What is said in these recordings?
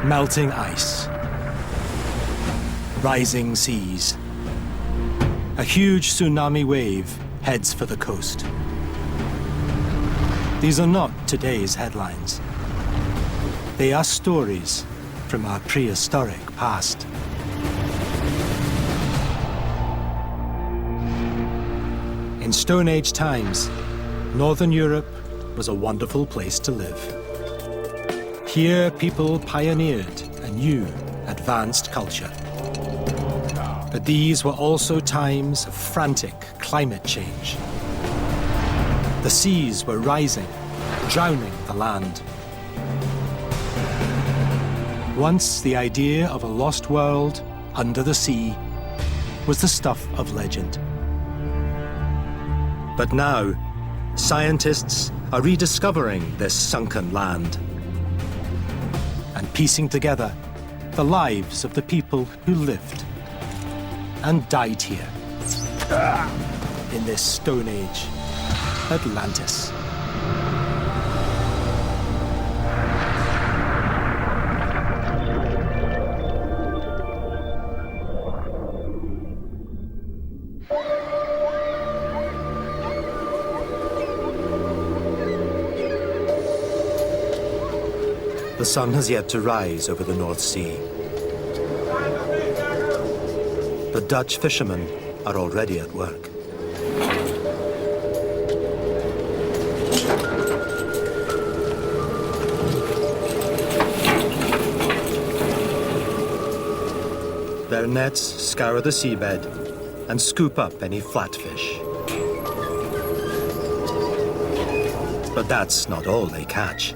Melting ice. Rising seas. A huge tsunami wave heads for the coast. These are not today's headlines. They are stories from our prehistoric past. In Stone Age times, Northern Europe was a wonderful place to live. Here, people pioneered a new, advanced culture. But these were also times of frantic climate change. The seas were rising, drowning the land. Once the idea of a lost world under the sea was the stuff of legend. But now, scientists are rediscovering this sunken land and piecing together the lives of the people who lived and died here in this Stone Age Atlantis. The sun has yet to rise over the North Sea. The Dutch fishermen are already at work. Their nets scour the seabed and scoop up any flatfish. But that's not all they catch.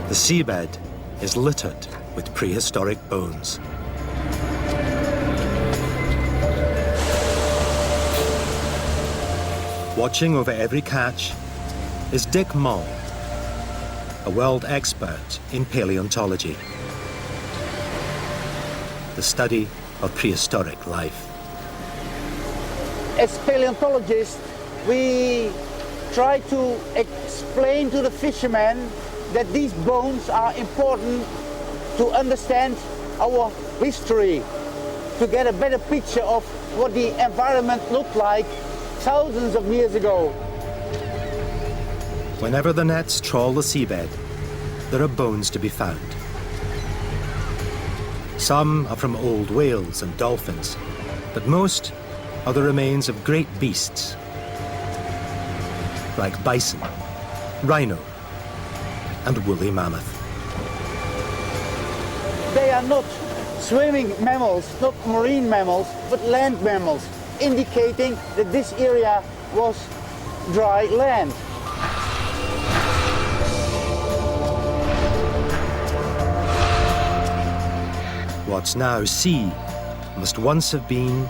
The seabed is littered with prehistoric bones. Watching over every catch is Dick Mull, a world expert in paleontology, the study of prehistoric life. As paleontologists, we try to explain to the fishermen that these bones are important to understand our history, to get a better picture of what the environment looked like thousands of years ago. Whenever the nets trawl the seabed, there are bones to be found. Some are from old whales and dolphins, but most are the remains of great beasts, like bison, rhino, and woolly mammoth. They are not swimming mammals, not marine mammals, but land mammals, indicating that this area was dry land. What's now sea must once have been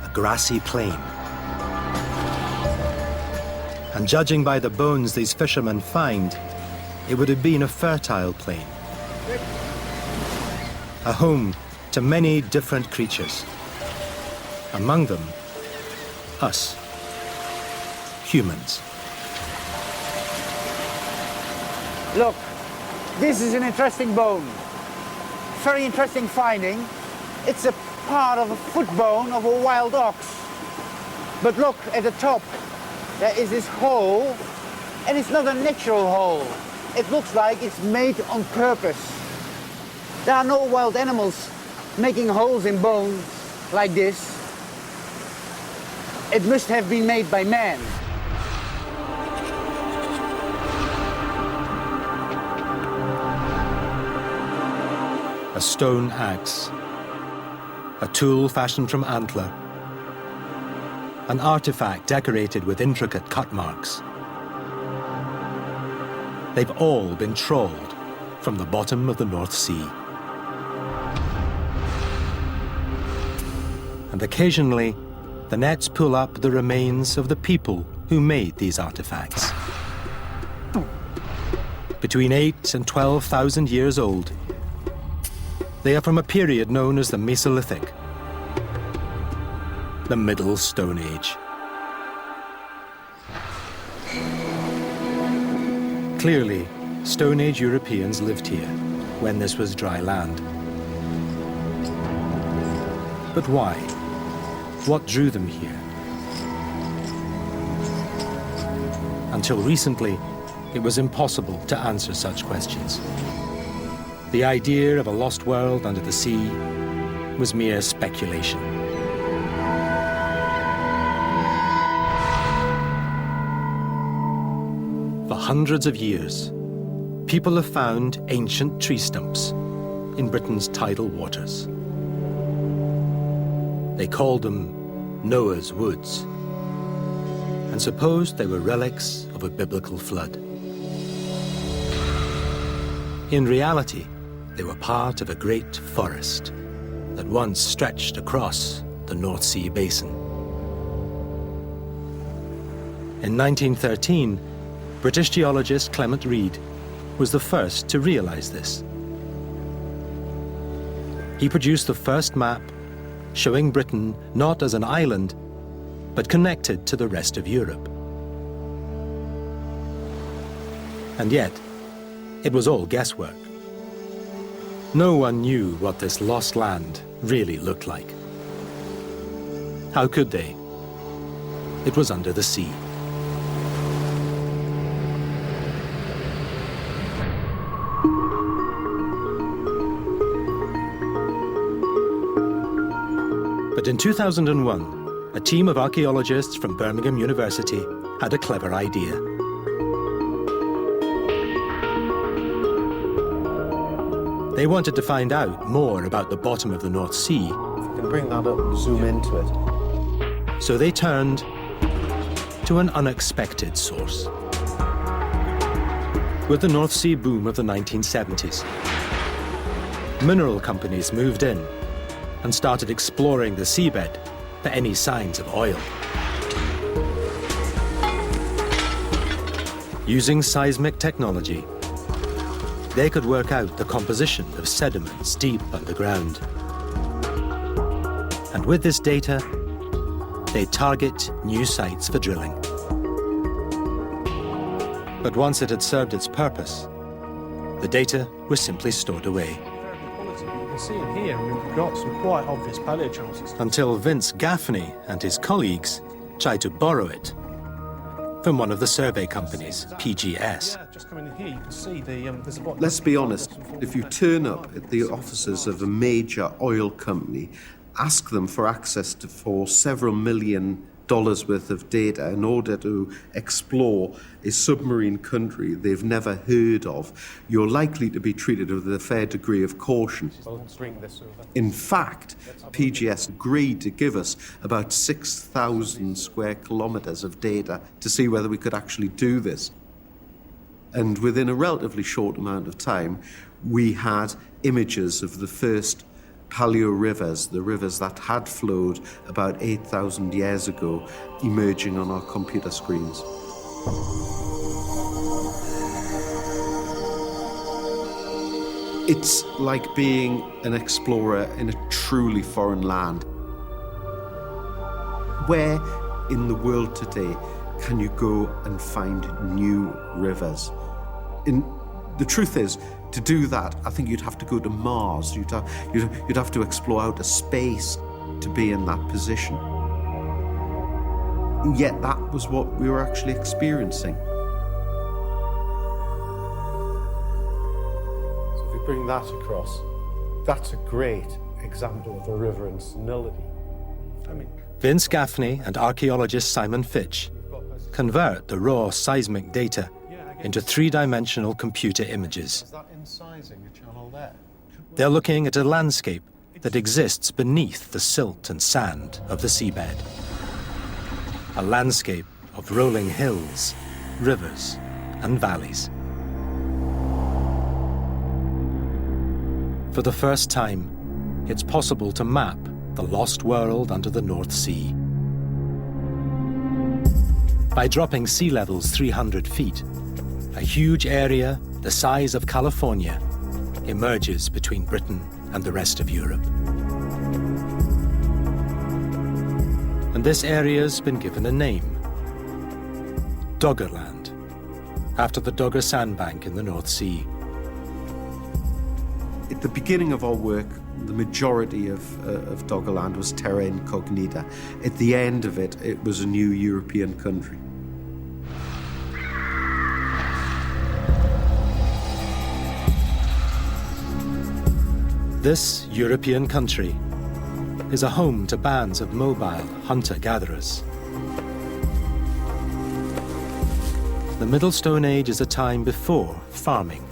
a grassy plain. And judging by the bones these fishermen find, it would have been a fertile plain, a home to many different creatures, among them us, humans. Look, this is an interesting bone. Very interesting finding. It's a part of a foot bone of a wild ox. But look at the top. There is this hole, and it's not a natural hole. It looks like it's made on purpose. There are no wild animals making holes in bones like this. It must have been made by man. A stone axe, a tool fashioned from antler, an artifact decorated with intricate cut marks. They've all been trawled from the bottom of the North Sea. And occasionally, the nets pull up the remains of the people who made these artifacts. Between 8,000 and 12,000 years old, they are from a period known as the Mesolithic, the Middle Stone Age. Clearly, Stone Age Europeans lived here when this was dry land. But why? What drew them here? Until recently, it was impossible to answer such questions. The idea of a lost world under the sea was mere speculation. For hundreds of years, people have found ancient tree stumps in Britain's tidal waters. They called them Noah's Woods, and supposed they were relics of a biblical flood. In reality, they were part of a great forest that once stretched across the North Sea basin. In 1913, British geologist Clement Reid was the first to realize this. He produced the first map showing Britain not as an island, but connected to the rest of Europe. And yet, it was all guesswork. No one knew what this lost land really looked like. How could they? It was under the sea. But in 2001, a team of archaeologists from Birmingham University had a clever idea. They wanted to find out more about the bottom of the North Sea. If you can bring that up and zoom into it. So they turned to an unexpected source. With the North Sea boom of the 1970s, mineral companies moved in and started exploring the seabed for any signs of oil. Using seismic technology, they could work out the composition of sediments deep underground. And with this data, they target new sites for drilling. But once it had served its purpose, the data was simply stored away. You can see in here we've got some quite obvious paleochannels. Until Vince Gaffney and his colleagues tried to borrow it from one of the survey companies, PGS. Yeah, just coming in here, you can see there's a bottom. Let's be honest, if you turn up at the offices of a major oil company, ask them for access for several $1 million worth of data in order to explore a submarine country they've never heard of, you're likely to be treated with a fair degree of caution. In fact, PGS agreed to give us about 6,000 square kilometres of data to see whether we could actually do this. And within a relatively short amount of time, we had images of the first paleo rivers, the rivers that had flowed about 8,000 years ago, emerging on our computer screens. It's like being an explorer in a truly foreign land. Where in the world today can you go and find new rivers? The truth is, to do that, I think you'd have to go to Mars. You'd have to explore outer space to be in that position. And yet that was what we were actually experiencing. So if we bring that across, that's a great example of a river in senility. Vince Gaffney and archaeologist Simon Fitch convert the raw seismic data into three-dimensional computer images. Is that incising a channel there? They're looking at a landscape that exists beneath the silt and sand of the seabed. A landscape of rolling hills, rivers, and valleys. For the first time, it's possible to map the lost world under the North Sea. By dropping sea levels 300 feet, a huge area the size of California emerges between Britain and the rest of Europe. And this area's been given a name: Doggerland. after the Dogger sandbank in the North Sea. At the beginning of our work, the majority of Doggerland was terra incognita. At the end of it, it was a new European country. This European country is a home to bands of mobile hunter-gatherers. The Middle Stone Age is a time before farming.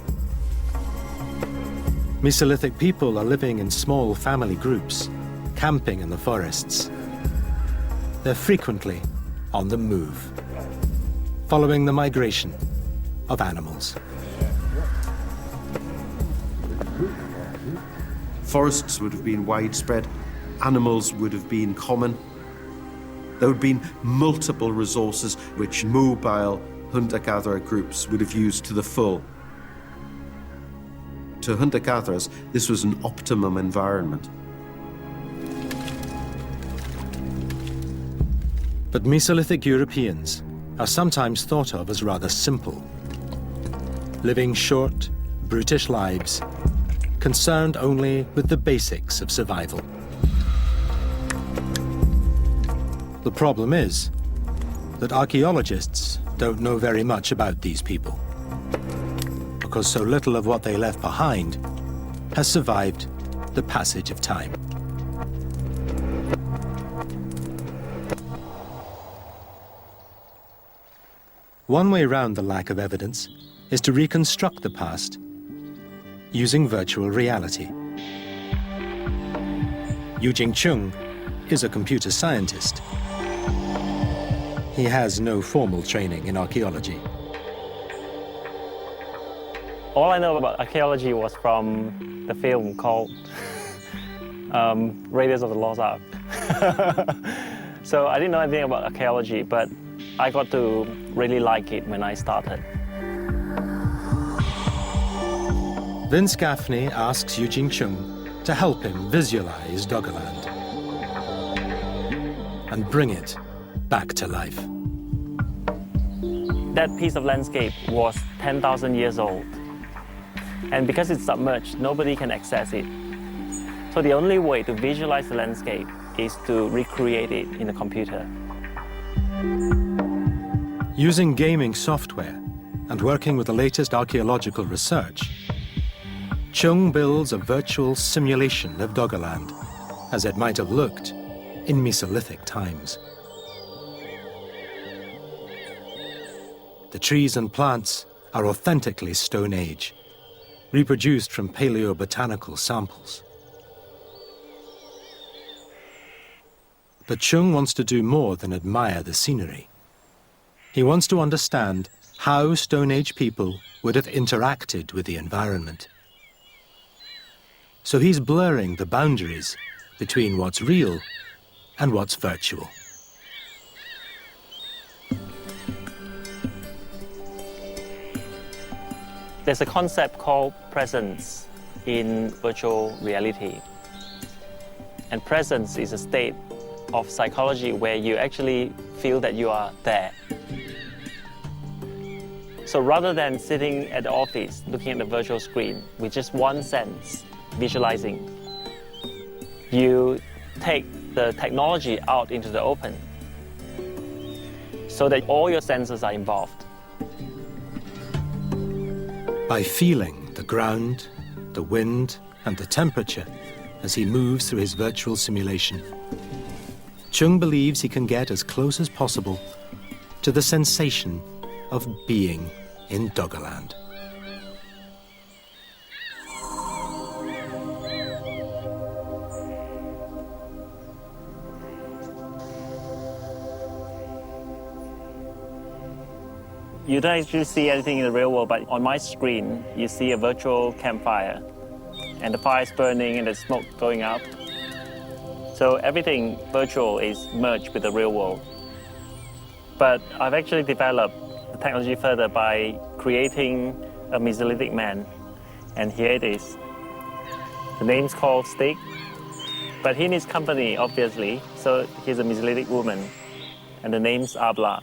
Mesolithic people are living in small family groups, camping in the forests. They're frequently on the move, following the migration of animals. Forests would have been widespread, animals would have been common. There would have been multiple resources which mobile hunter-gatherer groups would have used to the full. To hunter-gatherers, this was an optimum environment. But Mesolithic Europeans are sometimes thought of as rather simple, living short, brutish lives, concerned only with the basics of survival. The problem is that archaeologists don't know very much about these people, because so little of what they left behind has survived the passage of time. One way round the lack of evidence is to reconstruct the past using virtual reality. Eugene Chung is a computer scientist. He has no formal training in archaeology. All I know about archaeology was from the film called Raiders of the Lost Ark. So I didn't know anything about archaeology, but I got to really like it when I started. Vince Gaffney asks Eugene Chung to help him visualize Doggerland and bring it back to life. That piece of landscape was 10,000 years old. And because it's submerged, nobody can access it. So the only way to visualize the landscape is to recreate it in the computer. Using gaming software and working with the latest archaeological research, Chung builds a virtual simulation of Doggerland as it might have looked in Mesolithic times. The trees and plants are authentically Stone Age, reproduced from paleobotanical samples. But Chung wants to do more than admire the scenery. He wants to understand how Stone Age people would have interacted with the environment. So he's blurring the boundaries between what's real and what's virtual. There's a concept called presence in virtual reality. And presence is a state of psychology where you actually feel that you are there. So rather than sitting at the office looking at the virtual screen with just one sense, visualizing, you take the technology out into the open so that all your senses are involved. By feeling the ground, the wind, and the temperature as he moves through his virtual simulation, Chung believes he can get as close as possible to the sensation of being in Doggerland. You don't actually see anything in the real world, but on my screen, you see a virtual campfire, and the fire is burning and there's smoke going up. So everything virtual is merged with the real world. But I've actually developed the technology further by creating a Mesolithic man, and here it is. The name's called Stick, but he needs company, obviously, so he's a Mesolithic woman, and the name's Abla.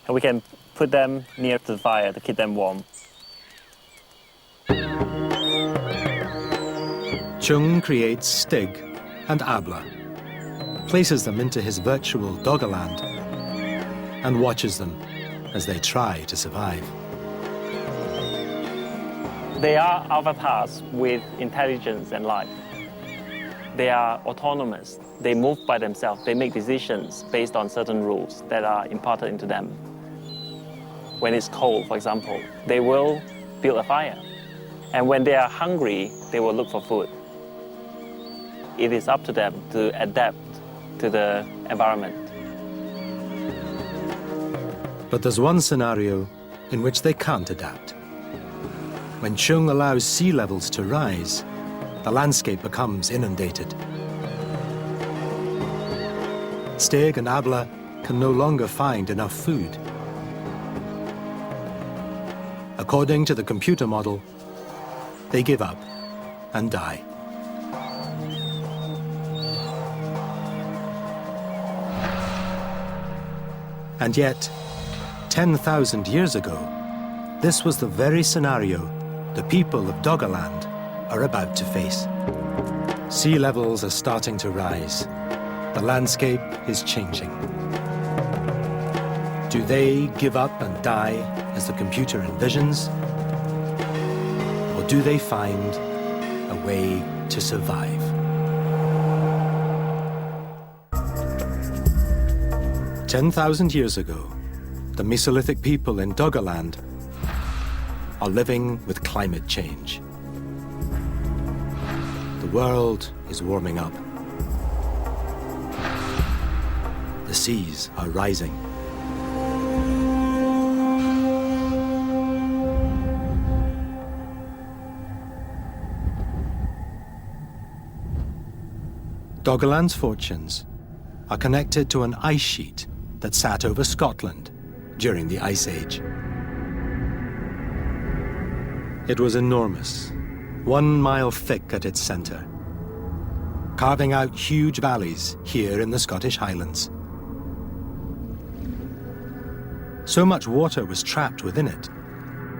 And we can put them near to the fire to keep them warm. Chung creates Stig and Abla, places them into his virtual Doggerland, and watches them as they try to survive. They are avatars with intelligence and life. They are autonomous. They move by themselves. They make decisions based on certain rules that are imparted into them. When it's cold, for example, they will build a fire. And when they are hungry, they will look for food. It is up to them to adapt to the environment. But there's one scenario in which they can't adapt. When Chung allows sea levels to rise, the landscape becomes inundated. Stig and Abla can no longer find enough food. According to the computer model, they give up and die. And yet, 10,000 years ago, this was the very scenario the people of Doggerland are about to face. Sea levels are starting to rise. The landscape is changing. Do they give up and die as the computer envisions? Or do they find a way to survive? "10,000 years ago, the Mesolithic people in Doggerland are living with climate change. The world is warming up. The seas are rising. Doggerland's fortunes are connected to an ice sheet that sat over Scotland during the Ice Age. It was enormous, 1 mile thick at its center, carving out huge valleys here in the Scottish Highlands. So much water was trapped within it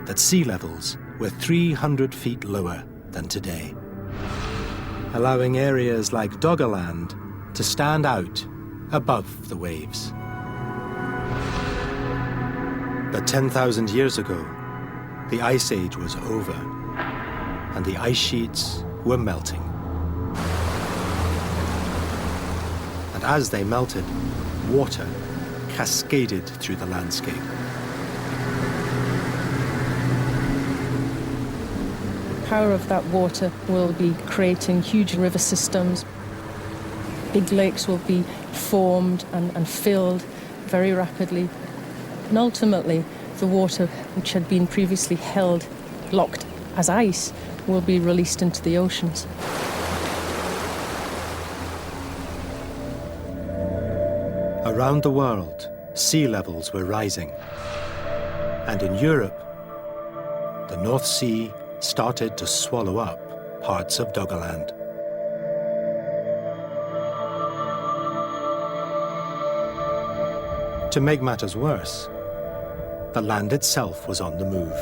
that sea levels were 300 feet lower than today, allowing areas like Doggerland to stand out above the waves. But 10,000 years ago, the Ice Age was over, and the ice sheets were melting. And as they melted, water cascaded through the landscape. The power of that water will be creating huge river systems. Big lakes will be formed and filled very rapidly. And ultimately, the water which had been previously held, locked as ice, will be released into the oceans. Around the world, sea levels were rising. And in Europe, the North Sea started to swallow up parts of Doggerland. To make matters worse, the land itself was on the move.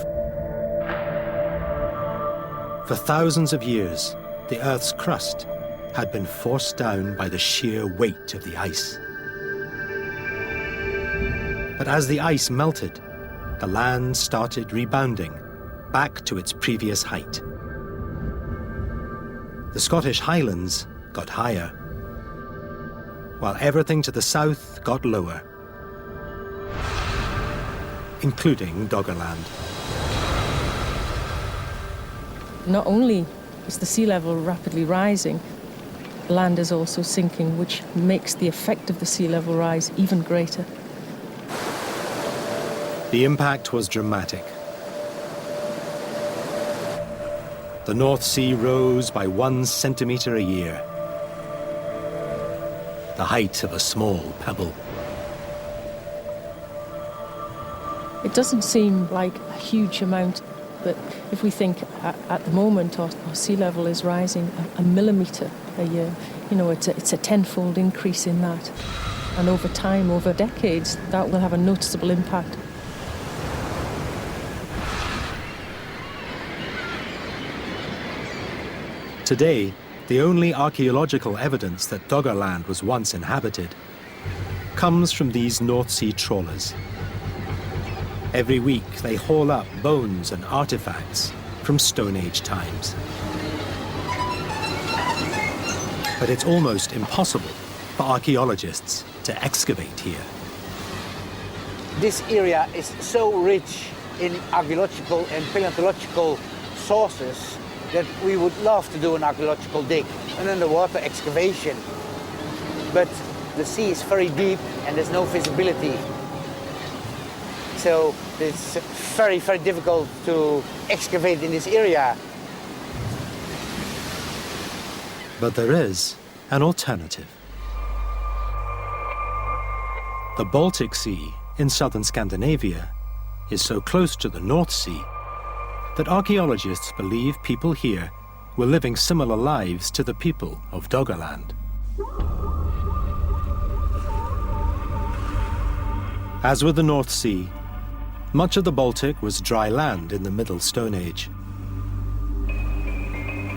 For thousands of years, the Earth's crust had been forced down by the sheer weight of the ice. But as the ice melted, the land started rebounding back to its previous height. The Scottish Highlands got higher, while everything to the south got lower, including Doggerland. Not only is the sea level rapidly rising, land is also sinking, which makes the effect of the sea level rise even greater. The impact was dramatic. The North Sea rose by 1 centimeter a year, the height of a small pebble. It doesn't seem like a huge amount, but if we think at the moment our sea level is rising a millimeter a year, it's a tenfold increase in that. And over time, over decades, that will have a noticeable impact. Today, the only archaeological evidence that Doggerland was once inhabited comes from these North Sea trawlers. Every week, they haul up bones and artifacts from Stone Age times. But it's almost impossible for archaeologists to excavate here. This area is so rich in archaeological and paleontological sources that we would love to do an archaeological dig, an underwater excavation. But the sea is very deep and there's no visibility. So it's very, very difficult to excavate in this area. But there is an alternative. The Baltic Sea in southern Scandinavia is so close to the North Sea that archaeologists believe people here were living similar lives to the people of Doggerland. As with the North Sea, much of the Baltic was dry land in the Middle Stone Age.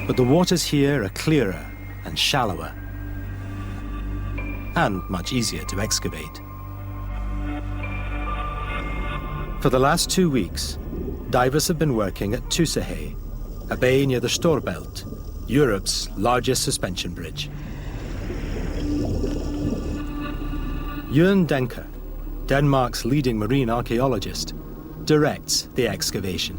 But the waters here are clearer and shallower, and much easier to excavate. For the last 2 weeks, divers have been working at Tusehe, a bay near the Storbelt, Europe's largest suspension bridge. Jørn Denker, Denmark's leading marine archaeologist, directs the excavation.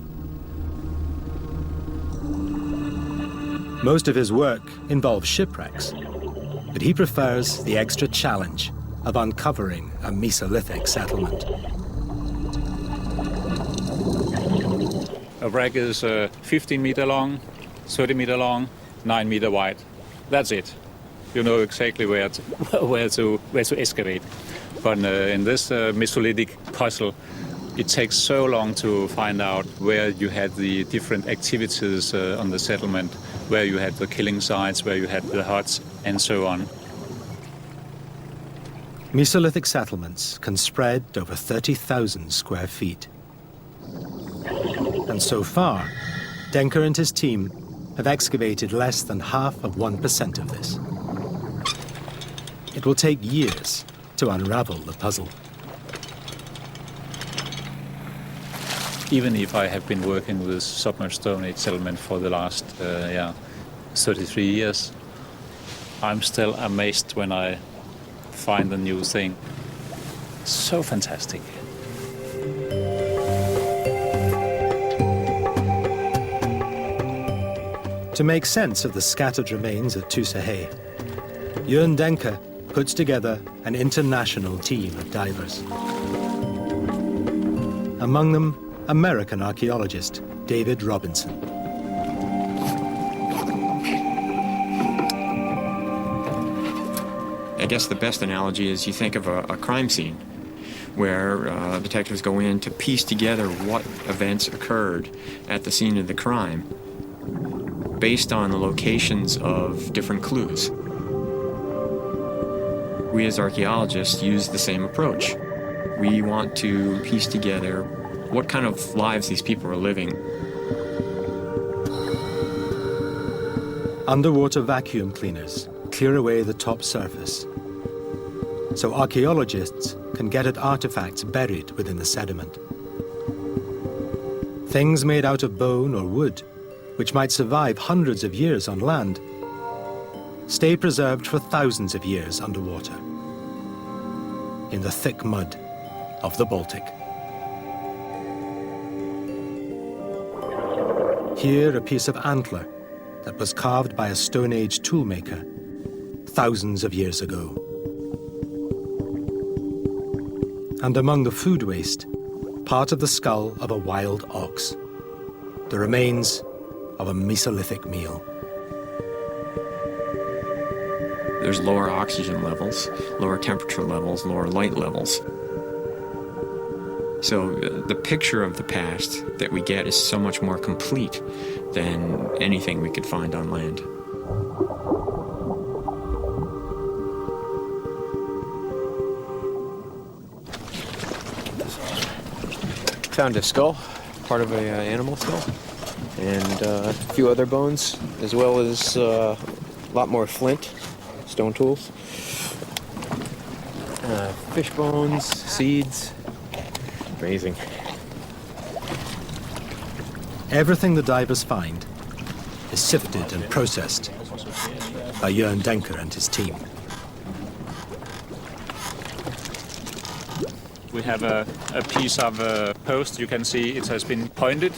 Most of his work involves shipwrecks, but he prefers the extra challenge of uncovering a Mesolithic settlement. A wreck is 15 meter long, 30 meter long, 9 meter wide. That's it. You know exactly where to excavate. But in this Mesolithic puzzle, it takes so long to find out where you had the different activities on the settlement, where you had the killing sites, where you had the huts, and so on. Mesolithic settlements can spread over 30,000 square feet. And so far, Denker and his team have excavated less than half of 1% of this. It will take years to unravel the puzzle. Even if I have been working with submerged Stone Age settlement for the last 33 years, I'm still amazed when I find a new thing. So fantastic. To make sense of the scattered remains at Tusehe, Jørn Denker puts together an international team of divers. Among them, American archaeologist David Robinson. I guess the best analogy is you think of a crime scene where detectives go in to piece together what events occurred at the scene of the crime based on the locations of different clues. We as archaeologists use the same approach. We want to piece together what kind of lives these people are living. Underwater vacuum cleaners clear away the top surface, so archaeologists can get at artifacts buried within the sediment. Things made out of bone or wood, which might survive hundreds of years on land, stay preserved for thousands of years underwater, in the thick mud of the Baltic. Here, a piece of antler that was carved by a Stone Age toolmaker thousands of years ago. And among the food waste, part of the skull of a wild ox, the remains of a Mesolithic meal. There's lower oxygen levels, lower temperature levels, lower light levels. So the picture of the past that we get is so much more complete than anything we could find on land. Found a skull, part of an animal skull, and a few other bones, as well as a lot more flint, stone tools, fish bones, seeds. Amazing. Everything the divers find is sifted and processed by Jörn Denker and his team. We have a piece of post. You can see it has been pointed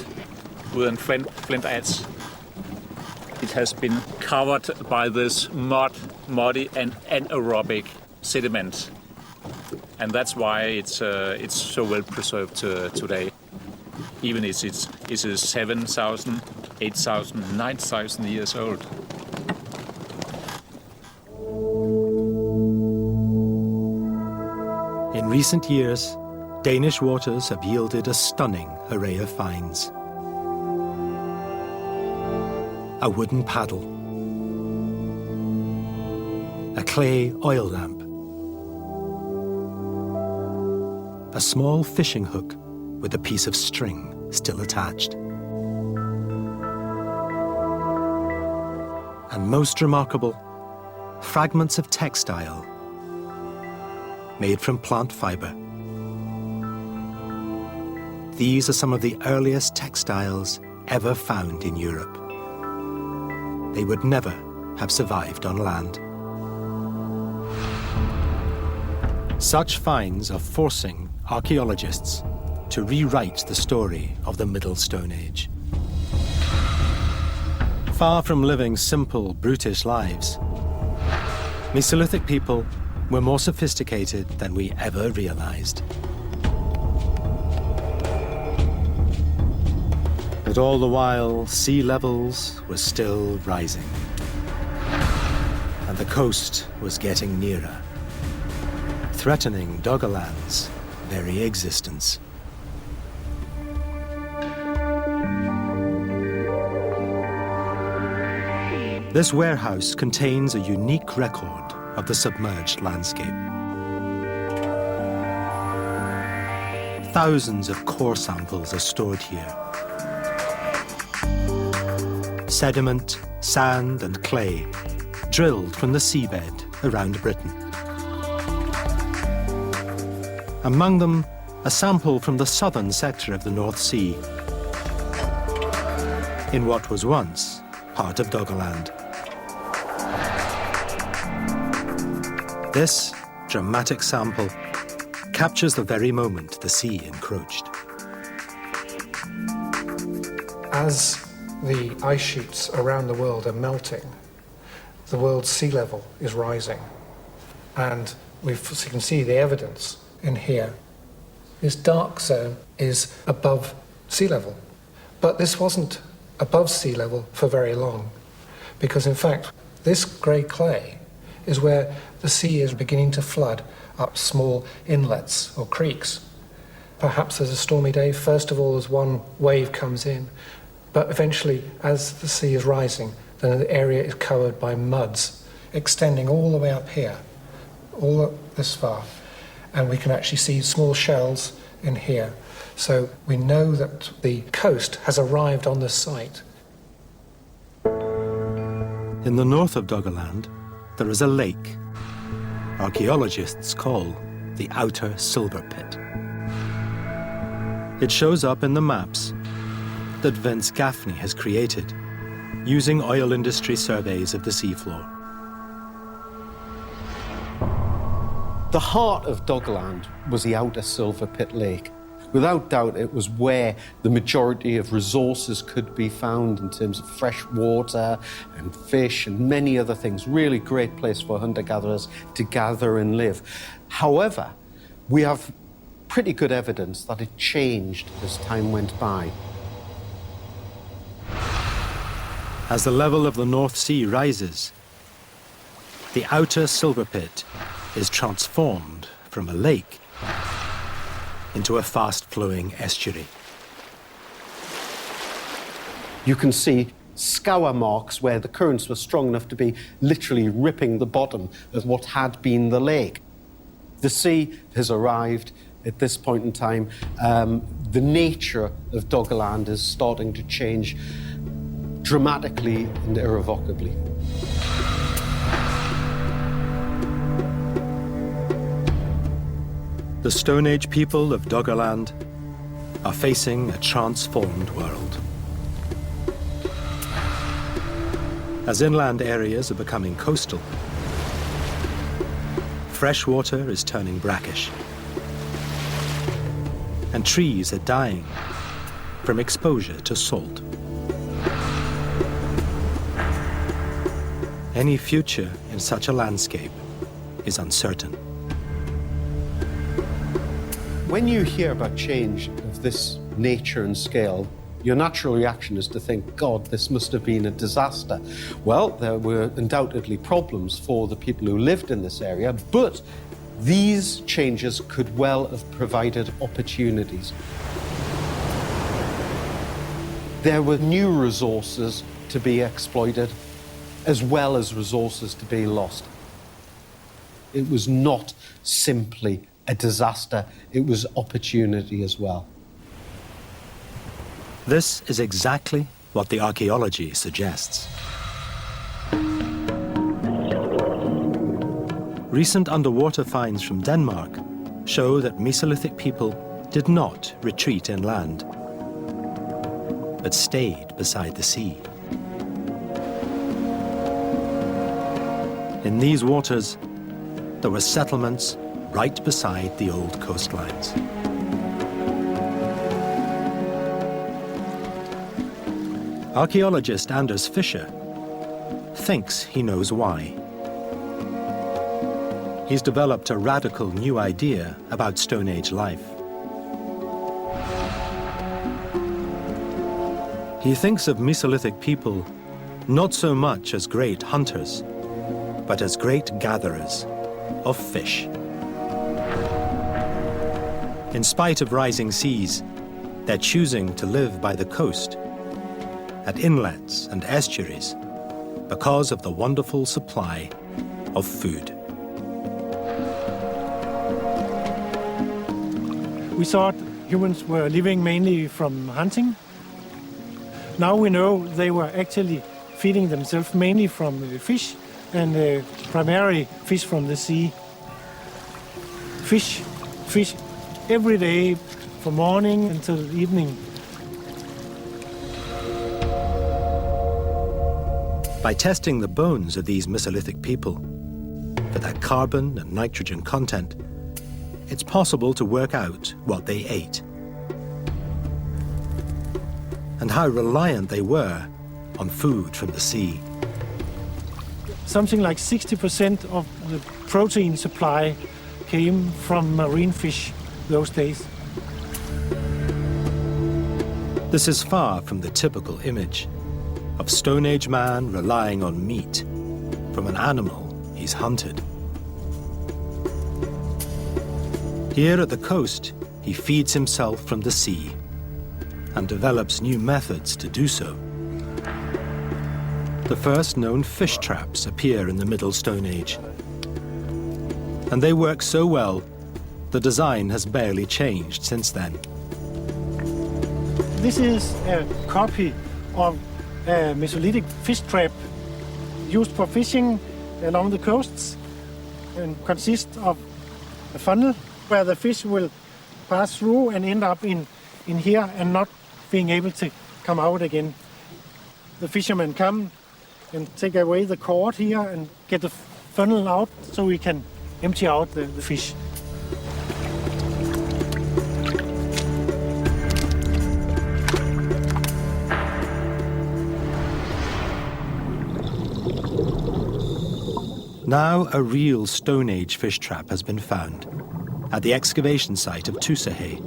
with a flint edge. It has been covered by this muddy and anaerobic sediment. And that's why it's so well preserved today. Even if it's 7,000, 8,000, 9,000 years old. In recent years, Danish waters have yielded a stunning array of finds. A wooden paddle, a clay oil lamp, a small fishing hook with a piece of string still attached. And most remarkable, fragments of textile made from plant fiber. These are some of the earliest textiles ever found in Europe. They would never have survived on land. Such finds are forcing archaeologists to rewrite the story of the Middle Stone Age. Far from living simple, brutish lives, Mesolithic people were more sophisticated than we ever realized. But all the while, sea levels were still rising. And the coast was getting nearer, threatening Doggerland's very existence. This warehouse contains a unique record of the submerged landscape. Thousands of core samples are stored here. Sediment, sand and clay, drilled from the seabed around Britain. Among them, a sample from the southern sector of the North Sea, in what was once part of Doggerland. This dramatic sample captures the very moment the sea encroached. As the ice sheets around the world are melting, the world's sea level is rising. And you can see the evidence in here. This dark zone is above sea level. But this wasn't above sea level for very long, because in fact, this grey clay is where the sea is beginning to flood up small inlets or creeks. Perhaps there's a stormy day. First of all, as one wave comes in, but eventually, as the sea is rising, then the area is covered by muds, extending all the way up here, all this far. And we can actually see small shells in here. So we know that the coast has arrived on this site. In the north of Doggerland, there is a lake archaeologists call the Outer Silver Pit. It shows up in the maps that Vince Gaffney has created using oil industry surveys of the seafloor. The heart of Doggerland was the Outer Silver Pit Lake. Without doubt, it was where the majority of resources could be found in terms of fresh water and fish and many other things. Really great place for hunter-gatherers to gather and live. However, we have pretty good evidence that it changed as time went by. As the level of the North Sea rises, the Outer Silver Pit is transformed from a lake into a fast-flowing estuary. You can see scour marks where the currents were strong enough to be literally ripping the bottom of what had been the lake. The sea has arrived at this point in time. The nature of Doggerland is starting to change dramatically and irrevocably. The Stone Age people of Doggerland are facing a transformed world. As inland areas are becoming coastal, fresh water is turning brackish, and trees are dying from exposure to salt. Any future in such a landscape is uncertain. When you hear about change of this nature and scale, your natural reaction is to think, God, this must have been a disaster. Well, there were undoubtedly problems for the people who lived in this area, but these changes could well have provided opportunities. There were new resources to be exploited, as well as resources to be lost. It was not simply a disaster, it was opportunity as well. This is exactly what the archaeology suggests. Recent underwater finds from Denmark show that Mesolithic people did not retreat inland, but stayed beside the sea. In these waters, there were settlements right beside the old coastlines. Archaeologist Anders Fischer thinks he knows why. He's developed a radical new idea about Stone Age life. He thinks of Mesolithic people not so much as great hunters, but as great gatherers of fish. In spite of rising seas, they're choosing to live by the coast, at inlets and estuaries, because of the wonderful supply of food. We thought humans were living mainly from hunting. Now we know they were actually feeding themselves mainly from fish, and primarily fish from the sea. Fish every day from morning until evening. By testing the bones of these Mesolithic people for their carbon and nitrogen content, it's possible to work out what they ate and how reliant they were on food from the sea. Something like 60% of the protein supply came from marine fish those days. This is far from the typical image of Stone Age man relying on meat from an animal he's hunted. Here at the coast, he feeds himself from the sea and develops new methods to do so. The first known fish traps appear in the Middle Stone Age, and they work so well, the design has barely changed since then. This is a copy of a Mesolithic fish trap used for fishing along the coasts, and consists of a funnel where the fish will pass through and end up in here and not being able to come out again. The fishermen come and take away the cord here and get the funnel out so we can empty out the fish. Now a real Stone Age fish trap has been found at the excavation site of Tusahay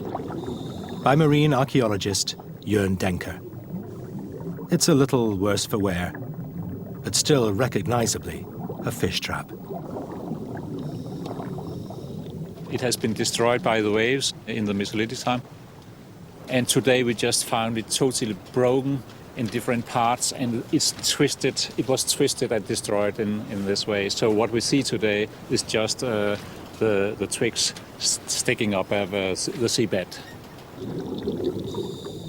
by marine archaeologist Jørn Denker. It's a little worse for wear, but still recognizably a fish trap. It has been destroyed by the waves in the Mesolithic time. And today we just found it totally broken in different parts, and it's twisted. It was twisted and destroyed in this way. So what we see today is just the twigs sticking up of the seabed.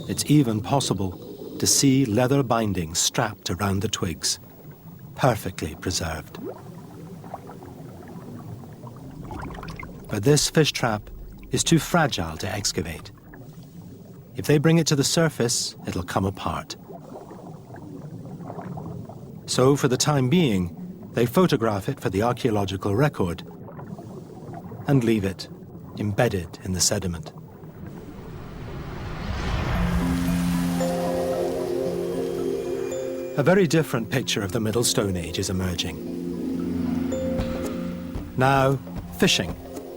It's even possible to see leather bindings strapped around the twigs, perfectly preserved. But this fish trap is too fragile to excavate. If they bring it to the surface, it'll come apart. So for the time being, they photograph it for the archaeological record and leave it embedded in the sediment. A very different picture of the Middle Stone Age is emerging. Now, fishing,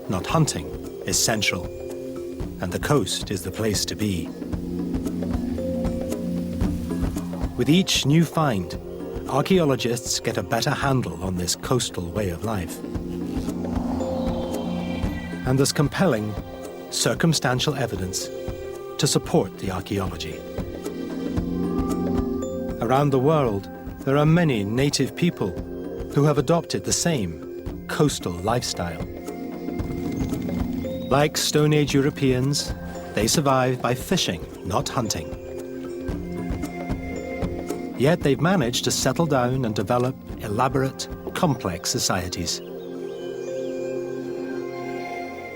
not hunting, is central, and the coast is the place to be. With each new find, archaeologists get a better handle on this coastal way of life. And there's compelling, circumstantial evidence to support the archaeology. Around the world, there are many native people who have adopted the same coastal lifestyle. Like Stone Age Europeans, they survive by fishing, not hunting. Yet they've managed to settle down and develop elaborate, complex societies.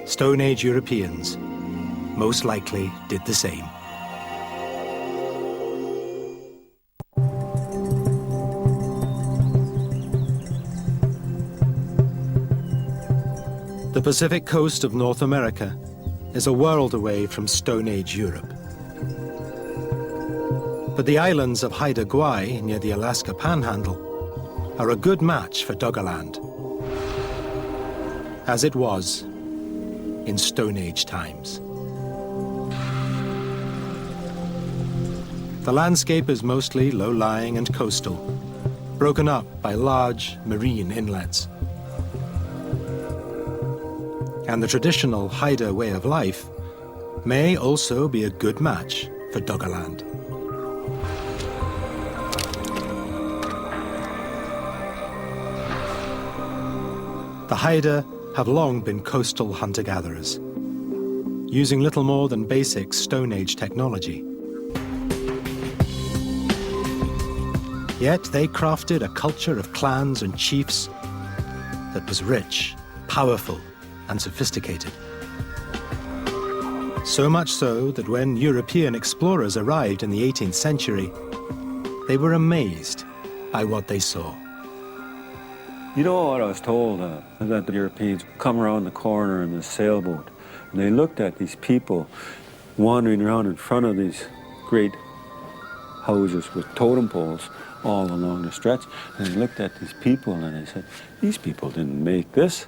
Stone Age Europeans most likely did the same. The Pacific coast of North America is a world away from Stone Age Europe. But the islands of Haida Gwaii near the Alaska Panhandle are a good match for Doggerland, as it was in Stone Age times. The landscape is mostly low-lying and coastal, broken up by large marine inlets. And the traditional Haida way of life may also be a good match for Doggerland. The Haida have long been coastal hunter-gatherers, using little more than basic Stone Age technology. Yet they crafted a culture of clans and chiefs that was rich, powerful, and sophisticated. So much so that when European explorers arrived in the 18th century, they were amazed by what they saw. You know what I was told? That the Europeans come around the corner in the sailboat, and they looked at these people wandering around in front of these great houses with totem poles all along the stretch, and they looked at these people and they said, these people didn't make this.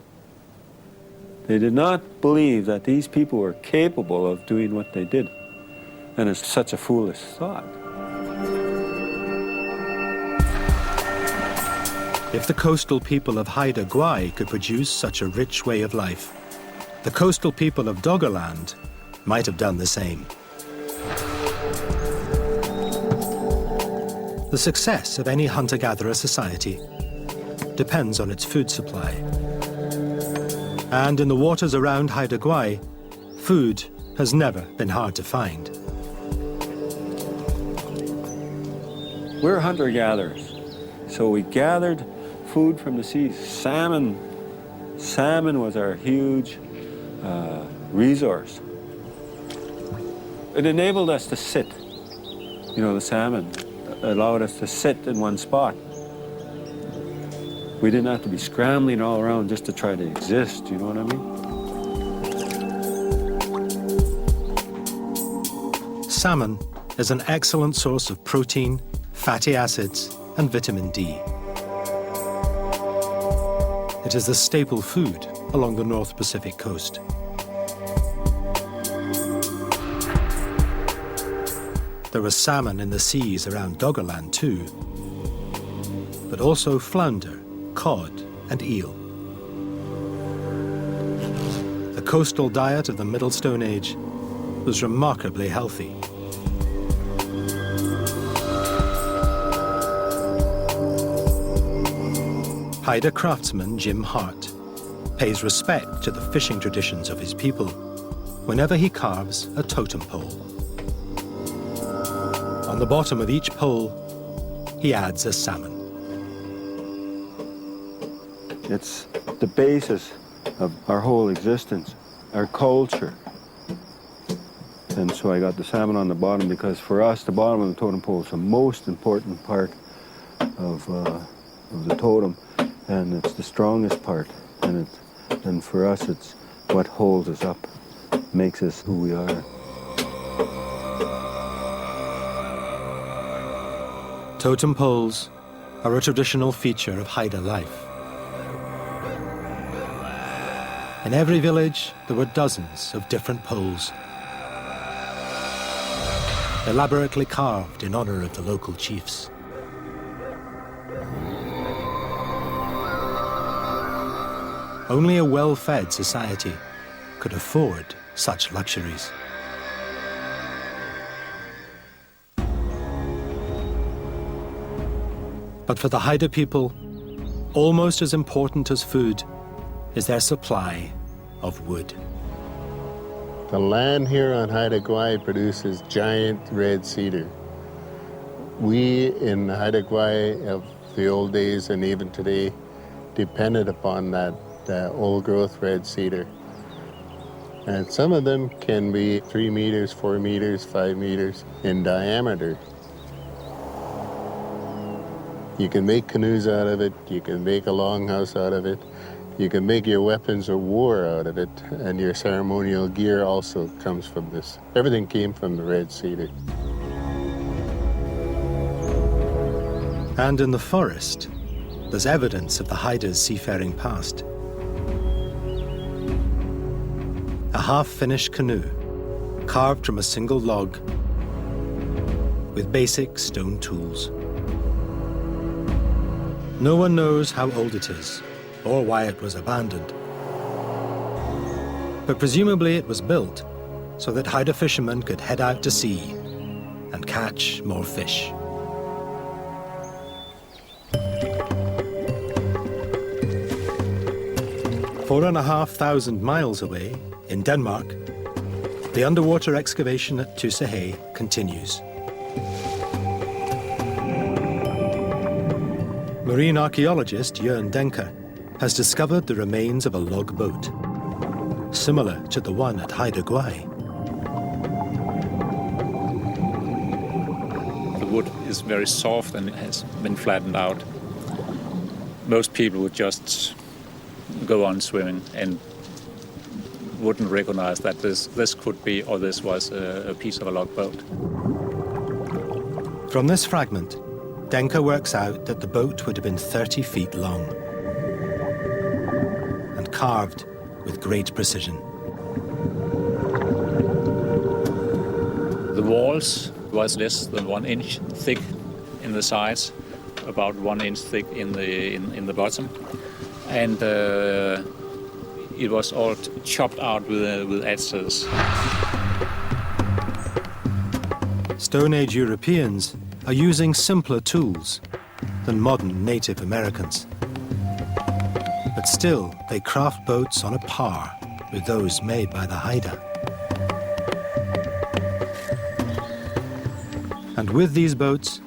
They did not believe that these people were capable of doing what they did. And it's such a foolish thought. If the coastal people of Haida Gwaii could produce such a rich way of life, the coastal people of Doggerland might have done the same. The success of any hunter-gatherer society depends on its food supply. And in the waters around Haida Gwaii, food has never been hard to find. We're hunter-gatherers, so we gathered food from the sea. Salmon was our huge resource. It enabled us to sit. You know, the salmon allowed us to sit in one spot. We didn't have to be scrambling all around just to try to exist, you know what I mean? Salmon is an excellent source of protein, fatty acids, and vitamin D. It is the staple food along the North Pacific coast. There was salmon in the seas around Doggerland too, but also flounder, cod, and eel. The coastal diet of the Middle Stone Age was remarkably healthy. Haida craftsman Jim Hart pays respect to the fishing traditions of his people whenever he carves a totem pole. On the bottom of each pole, he adds a salmon. It's the basis of our whole existence, our culture. And so I got the salmon on the bottom because for us, the bottom of the totem pole is the most important part of the totem, and it's the strongest part. And for us, it's what holds us up, makes us who we are. Totem poles are a traditional feature of Haida life. In every village, there were dozens of different poles, elaborately carved in honor of the local chiefs. Only a well-fed society could afford such luxuries. But for the Haida people, almost as important as food is their supply of wood. The land here on Haida Gwaii produces giant red cedar. We in Haida Gwaii of the old days and even today depended upon that old growth red cedar. And some of them can be 3 meters, 4 meters, 5 meters in diameter. You can make canoes out of it, you can make a longhouse out of it, you can make your weapons of war out of it, and your ceremonial gear also comes from this. Everything came from the red cedar. And in the forest, there's evidence of the Haida's seafaring past. A half-finished canoe, carved from a single log, with basic stone tools. No one knows how old it is, or why it was abandoned. But presumably it was built so that Haida fishermen could head out to sea and catch more fish. Four and a half thousand miles away, in Denmark, the underwater excavation at Tusahay continues. Marine archaeologist Jørn Denker has discovered the remains of a log boat, similar to the one at Haida Gwaii. The wood is very soft and it has been flattened out. Most people would just go on swimming and wouldn't recognize that this could be, or this was a piece of a log boat. From this fragment, Denker works out that the boat would have been 30 feet long and carved with great precision. The walls was less than 1 inch thick in the sides, about 1 inch thick in the bottom, and it was all chopped out with adzes. Stone Age Europeans are using simpler tools than modern Native Americans. But still, they craft boats on a par with those made by the Haida. And with these boats,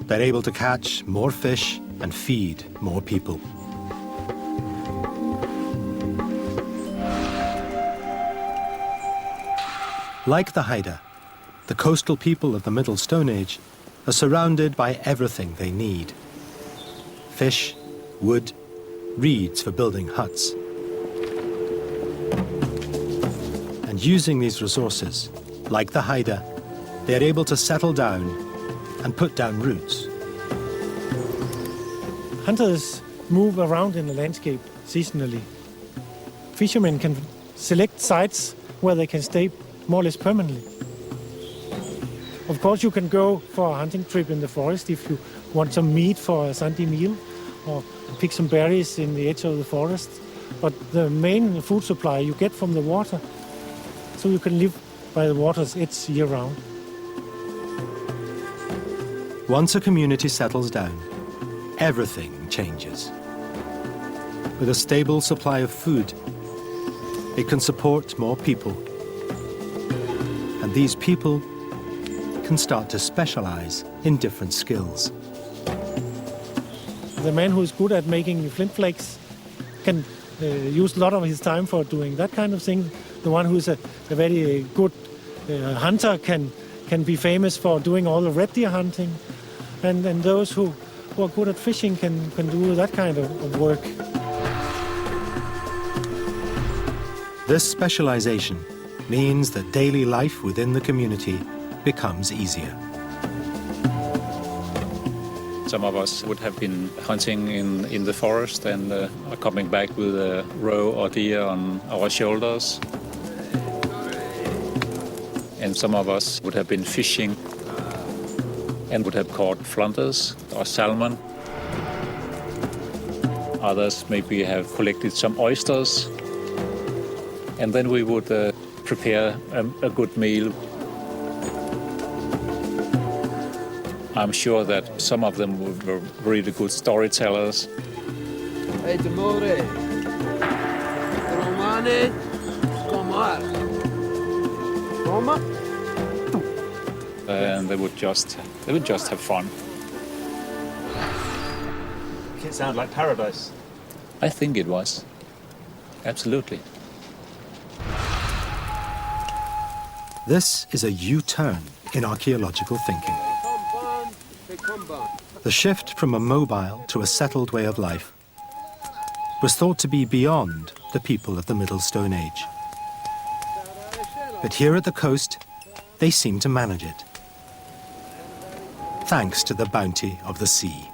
they're able to catch more fish and feed more people. Like the Haida, the coastal people of the Middle Stone Age are surrounded by everything they need: fish, wood, reeds for building huts. And using these resources, like the Haida, they are able to settle down and put down roots. Hunters move around in the landscape seasonally. Fishermen can select sites where they can stay more or less permanently. Of course, you can go for a hunting trip in the forest if you want some meat for a Sunday meal, or pick some berries in the edge of the forest. But the main food supply you get from the water, so you can live by the water's edge year-round. Once a community settles down, everything changes. With a stable supply of food, it can support more people these people can start to specialize in different skills. The man who is good at making flint flakes can use a lot of his time for doing that kind of thing. The one who is a very good hunter can be famous for doing all the red deer hunting. And those who are good at fishing can do that kind of work. This specialization means that daily life within the community becomes easier. Some of us would have been hunting in the forest and are coming back with a roe or deer on our shoulders. And some of us would have been fishing and would have caught flounder or salmon. Others maybe have collected some oysters. And then we would prepare a good meal. I'm sure that some of them were really good storytellers. And they would just have fun. It sounds like paradise. I think it was. Absolutely. This is a U-turn in archaeological thinking. The shift from a mobile to a settled way of life was thought to be beyond the people of the Middle Stone Age. But here at the coast, they seem to manage it, thanks to the bounty of the sea.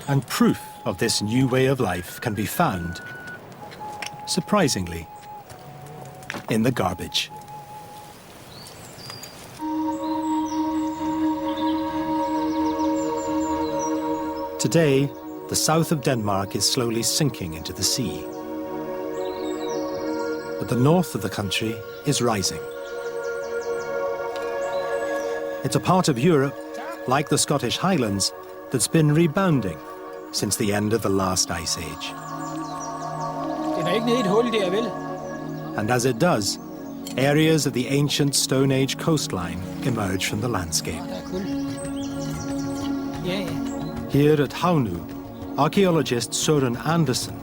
And proof of this new way of life can be found, surprisingly, in the garbage. Today, the south of Denmark is slowly sinking into the sea. But the north of the country is rising. It's a part of Europe, like the Scottish Highlands, that's been rebounding since the end of the last ice age. And as it does, areas of the ancient Stone Age coastline emerge from the landscape. Here at Havnu, archaeologist Søren Andersen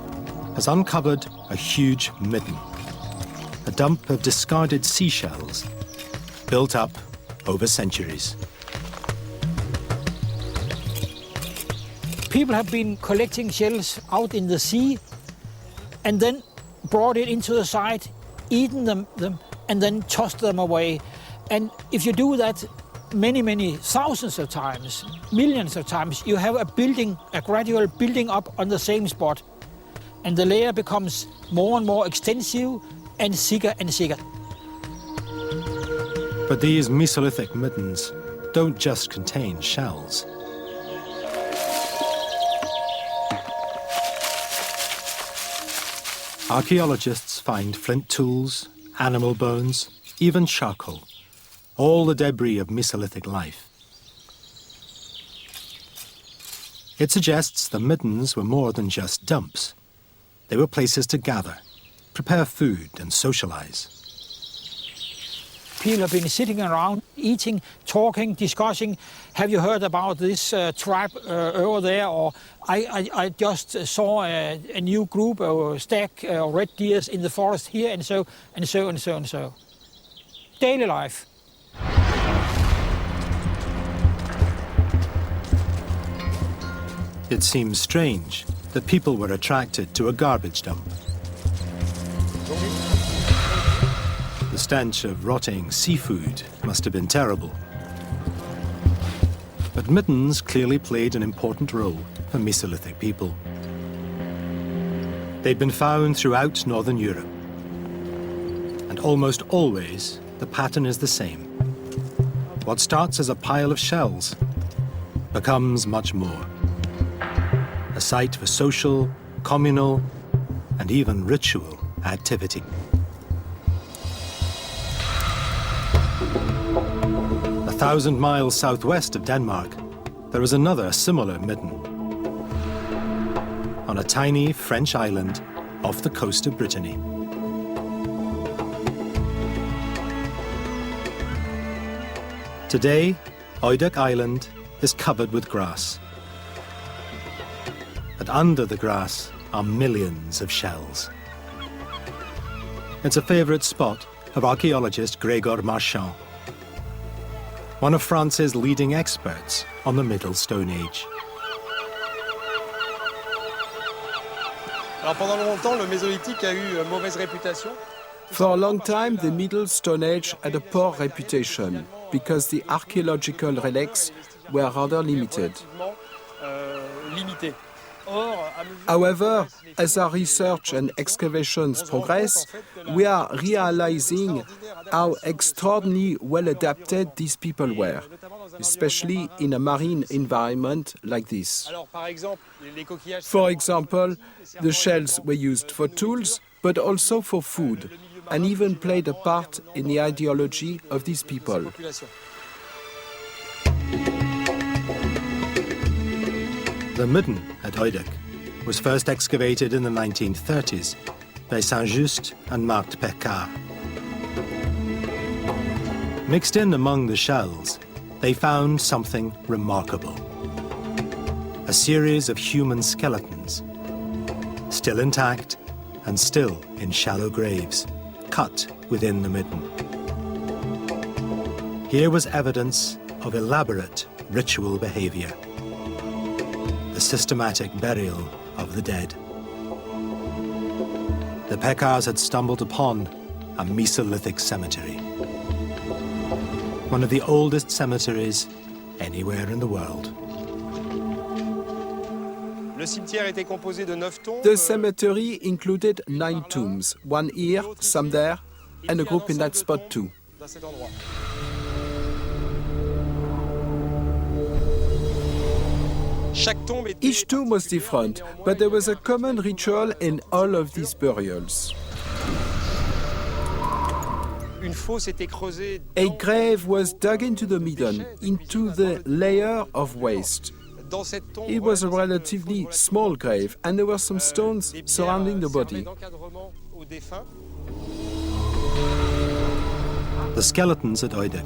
has uncovered a huge midden, a dump of discarded seashells built up over centuries. People have been collecting shells out in the sea and then brought it into the site, eaten them and then tossed them away. And if you do that many thousands of times, millions of times, you have a gradual building up on the same spot. And the layer becomes more and more extensive and thicker and thicker. But these Mesolithic middens don't just contain shells. Archaeologists find flint tools, animal bones, even charcoal, all the debris of Mesolithic life. It suggests the middens were more than just dumps. They were places to gather, prepare food and socialize. People have been sitting around, eating, talking, discussing. Have you heard about this tribe over there? Or I just saw a new group or stack of red deers in the forest here, and so. Daily life. It seems strange that people were attracted to a garbage dump. The stench of rotting seafood must have been terrible. But middens clearly played an important role for Mesolithic people. They'd been found throughout Northern Europe. And almost always, the pattern is the same. What starts as a pile of shells becomes much more. A site for social, communal, and even ritual activity. 1,000 miles southwest of Denmark, there is another similar midden. On a tiny French island off the coast of Brittany. Today, Oidek Island is covered with grass. But under the grass are millions of shells. It's a favorite spot of archaeologist Gregor Marchand, one of France's leading experts on the Middle Stone Age. Pendant longtemps, le Mésolithique a eu mauvaise réputation. For a long time, the Middle Stone Age had a poor reputation because the archaeological relics were rather limited. However, as our research and excavations progress, we are realizing how extraordinarily well adapted these people were, especially in a marine environment like this. For example, the shells were used for tools, but also for food, and even played a part in the ideology of these people. The midden at Oidek was first excavated in the 1930s by Saint-Just and Marthe Pecard. Mixed in among the shells, they found something remarkable. A series of human skeletons, still intact and still in shallow graves, cut within the midden. Here was evidence of elaborate ritual behavior, the systematic burial of the dead. The Pecards had stumbled upon a Mesolithic cemetery, one of the oldest cemeteries anywhere in the world. The cemetery included 9 tombs, one here, some there, and a group in that spot too. Each tomb was different, but there was a common ritual in all of these burials. A grave was dug into the midden, into the layer of waste. It was a relatively small grave, and there were some stones surrounding the body. The skeletons at Oidek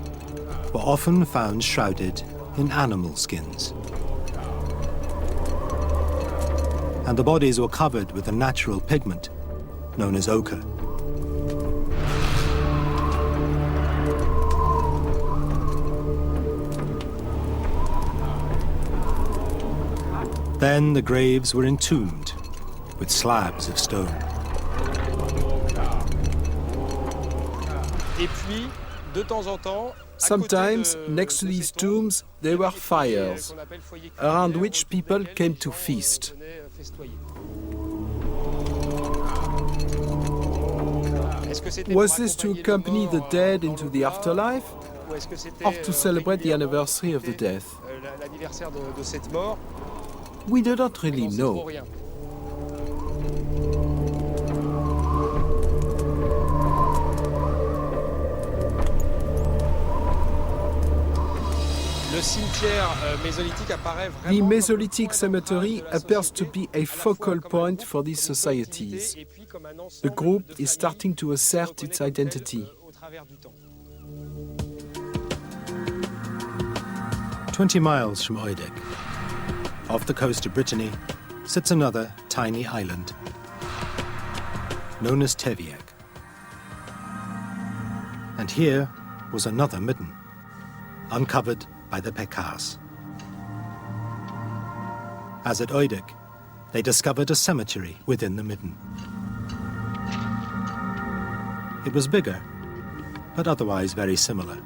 were often found shrouded in animal skins. And the bodies were covered with a natural pigment known as ochre. Then the graves were entombed with slabs of stone. Sometimes, next to these tombs, there were fires, around which people came to feast. Was this to accompany the dead into the afterlife, or to celebrate the anniversary of the death? We do not really know. The Mesolithic cemetery appears to be a focal point for these societies. The group is starting to assert its identity. 20 miles from Oidek, off the coast of Brittany, sits another tiny island, known as Teviak. And here was another midden, uncovered by the Pecards. As at Oidek, they discovered a cemetery within the midden. It was bigger, but otherwise very similar.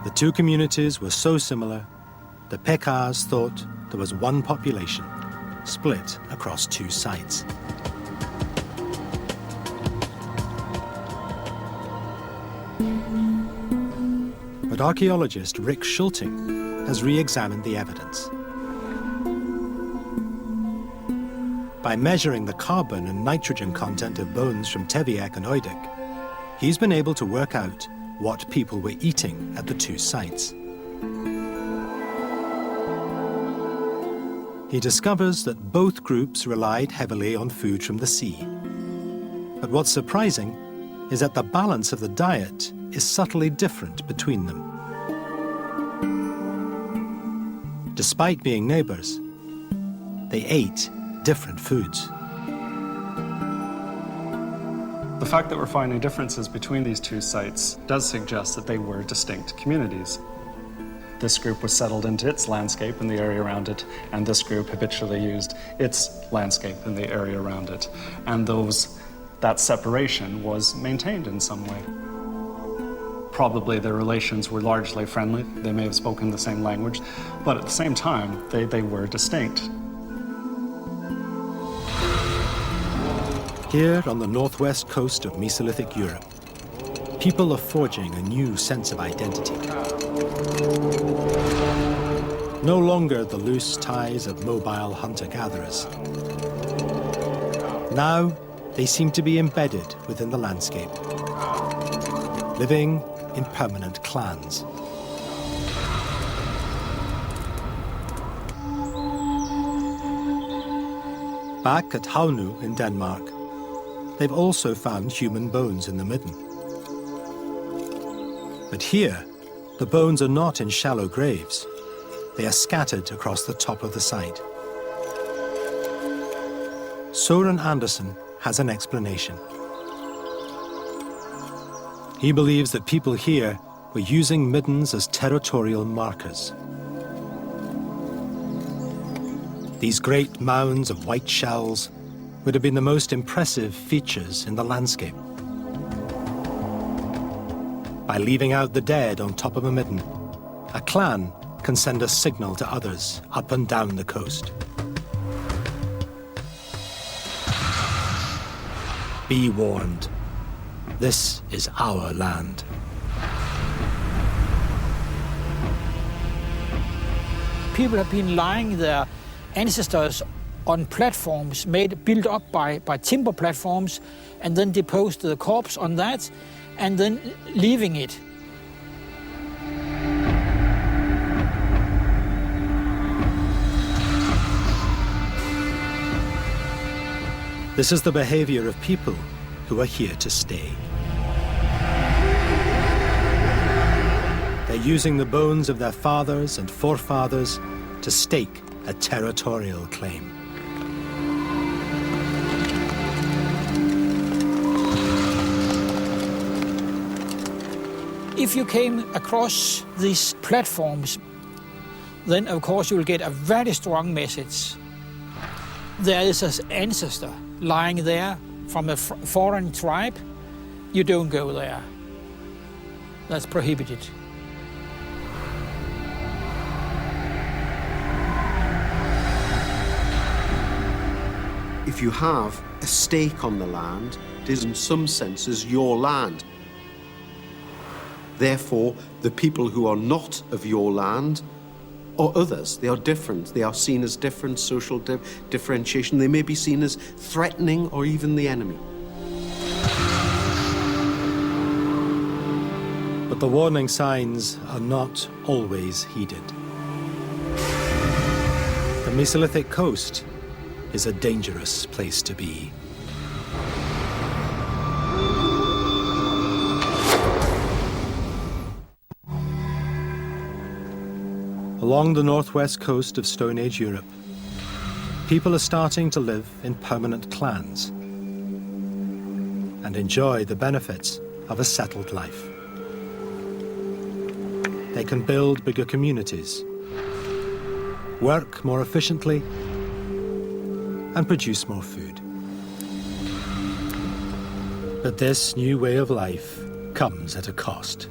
The two communities were so similar, the Pecards thought there was one population, split across 2 sites. But archaeologist Rick Schulting has re-examined the evidence. By measuring the carbon and nitrogen content of bones from Teviak and Oidek, he's been able to work out what people were eating at the 2 sites. he discovers that both groups relied heavily on food from the sea. But what's surprising is that the balance of the diet is subtly different between them. Despite being neighbors, they ate different foods. The fact that we're finding differences between these two sites does suggest that they were distinct communities. This group was settled into its landscape and the area around it, and this group habitually used its landscape and the area around it. And that separation was maintained in some way. Probably their relations were largely friendly. They may have spoken the same language, but at the same time, they were distinct. Here on the northwest coast of Mesolithic Europe, people are forging a new sense of identity. No longer the loose ties of mobile hunter-gatherers. Now, they seem to be embedded within the landscape, living in permanent clans. Back at Havnu in Denmark, they've also found human bones in the midden. But here, the bones are not in shallow graves. They are scattered across the top of the site. Søren Andersen has an explanation. He believes that people here were using middens as territorial markers. These great mounds of white shells would have been the most impressive features in the landscape. By leaving out the dead on top of a midden, a clan can send a signal to others up and down the coast. Be warned, this is our land. People have been lying their ancestors on platforms built up by timber platforms, and then deposed the corpse on that, and then leaving it. This is the behavior of people who are here to stay. They're using the bones of their fathers and forefathers to stake a territorial claim. If you came across these platforms, then of course you will get a very strong message. There is an ancestor lying there from a foreign tribe. You don't go there. That's prohibited. If you have a stake on the land, it is in some senses your land. Therefore, the people who are not of your land are others. They are different. They are seen as different, social differentiation. They may be seen as threatening or even the enemy. But the warning signs are not always heeded. The Mesolithic coast is a dangerous place to be. Along the northwest coast of Stone Age Europe, people are starting to live in permanent clans and enjoy the benefits of a settled life. They can build bigger communities, work more efficiently, and produce more food. But this new way of life comes at a cost.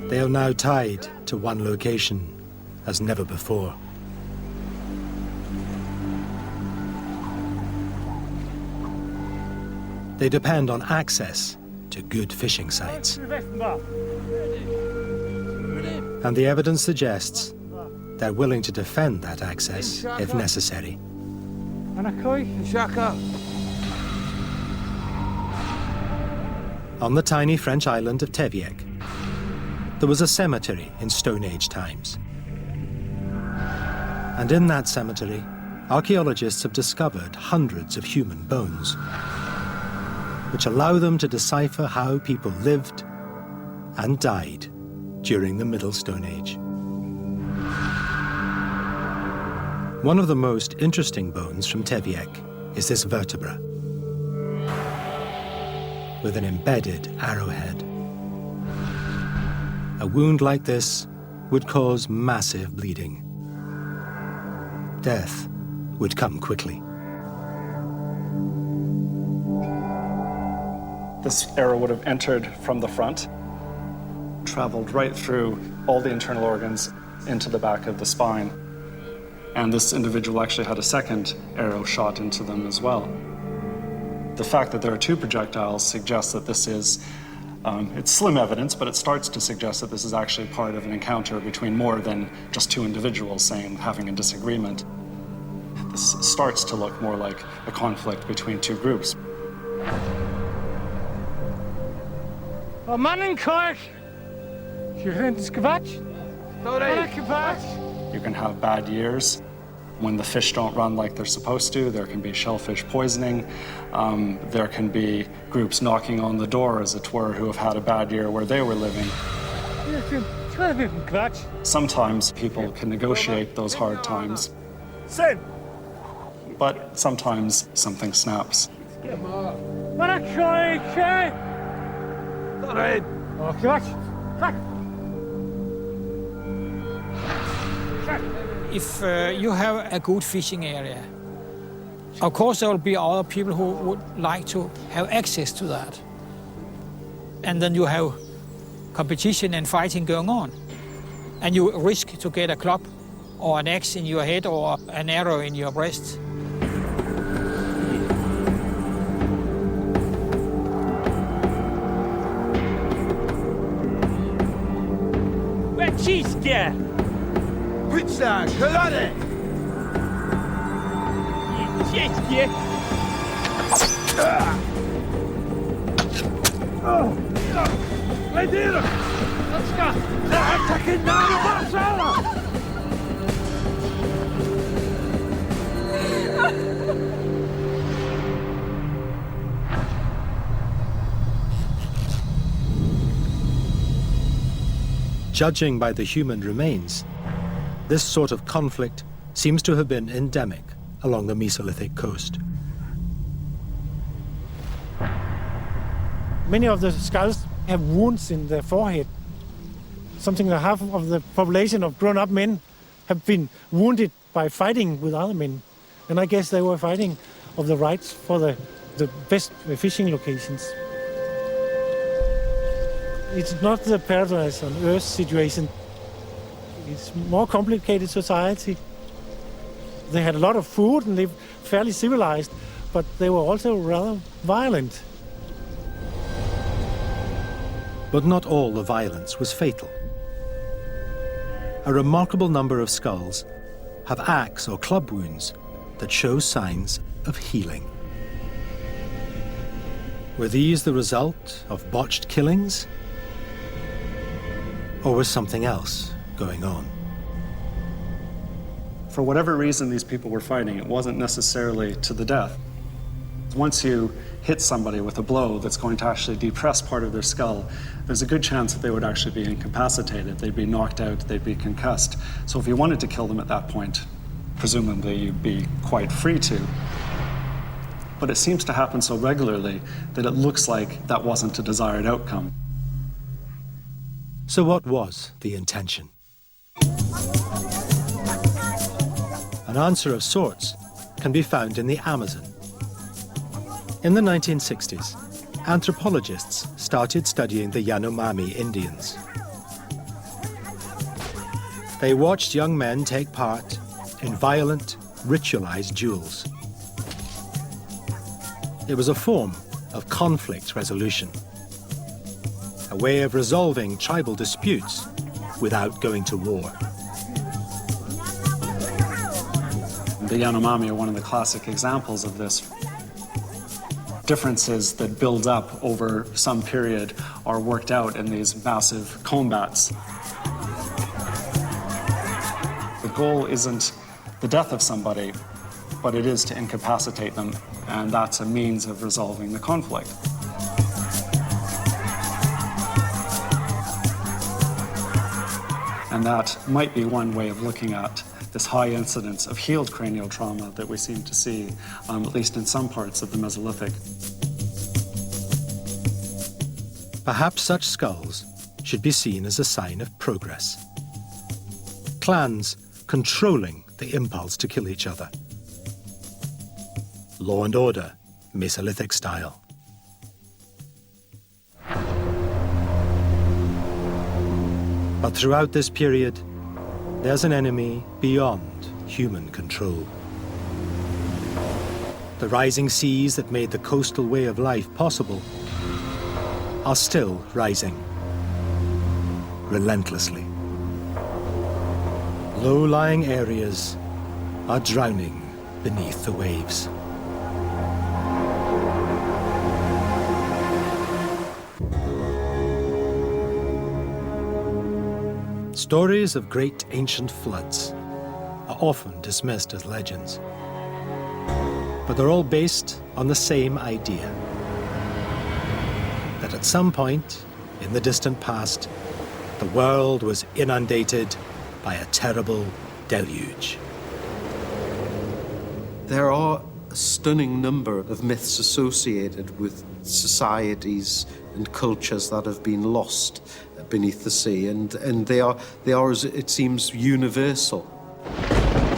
They are now tied to one location as never before. They depend on access to good fishing sites. And the evidence suggests they're willing to defend that access if necessary. On the tiny French island of Teviec, there was a cemetery in Stone Age times. And in that cemetery, archaeologists have discovered hundreds of human bones, which allow them to decipher how people lived and died during the Middle Stone Age. One of the most interesting bones from Teviek is this vertebra, with an embedded arrowhead. A wound like this would cause massive bleeding. Death would come quickly. This arrow would have entered from the front, traveled right through all the internal organs into the back of the spine. And this individual actually had a second arrow shot into them as well. The fact that there are two projectiles suggests that this is, it's slim evidence, but it starts to suggest that this is actually part of an encounter between more than just two individuals having a disagreement. This starts to look more like a conflict between two groups. You can have bad years when the fish don't run like they're supposed to. There can be shellfish poisoning. There can be groups knocking on the door, as it were, who have had a bad year where they were living. Sometimes people can negotiate those hard times, but sometimes something snaps. If you have a good fishing area, of course there will be other people who would like to have access to that. And then you have competition and fighting going on. And you risk to get a club or an axe in your head or an arrow in your breast. Judging by the human remains, this sort of conflict seems to have been endemic along the Mesolithic coast. Many of the skulls have wounds in their forehead. Something like half of the population of grown-up men have been wounded by fighting with other men. And I guess they were fighting of the rights for the best fishing locations. It's not the paradise on earth situation. It's more complicated society. They had a lot of food and lived fairly civilized, but they were also rather violent. But not all the violence was fatal. A remarkable number of skulls have axe or club wounds that show signs of healing. Were these the result of botched killings? Or was something else going on? For whatever reason these people were fighting, it wasn't necessarily to the death. Once you hit somebody with a blow that's going to actually depress part of their skull, there's a good chance that they would actually be incapacitated. They'd be knocked out, they'd be concussed. So if you wanted to kill them at that point, presumably you'd be quite free to. But it seems to happen so regularly that it looks like that wasn't a desired outcome. So what was the intention? An answer of sorts can be found in the Amazon. In the 1960s, anthropologists started studying the Yanomami Indians. They watched young men take part in violent, ritualized duels. It was a form of conflict resolution, a way of resolving tribal disputes without going to war. The Yanomami are one of the classic examples of this. Differences that build up over some period are worked out in these massive combats. The goal isn't the death of somebody, but it is to incapacitate them, and that's a means of resolving the conflict. And that might be one way of looking at this high incidence of healed cranial trauma that we seem to see, at least in some parts of the Mesolithic. Perhaps such skulls should be seen as a sign of progress. Clans controlling the impulse to kill each other. Law and order, Mesolithic style. But throughout this period, there's an enemy beyond human control. The rising seas that made the coastal way of life possible are still rising, relentlessly. Low-lying areas are drowning beneath the waves. Stories of great ancient floods are often dismissed as legends, but they're all based on the same idea, that at some point in the distant past, the world was inundated by a terrible deluge. There are a stunning number of myths associated with societies and cultures that have been lost beneath the sea, and they are, as it seems, universal.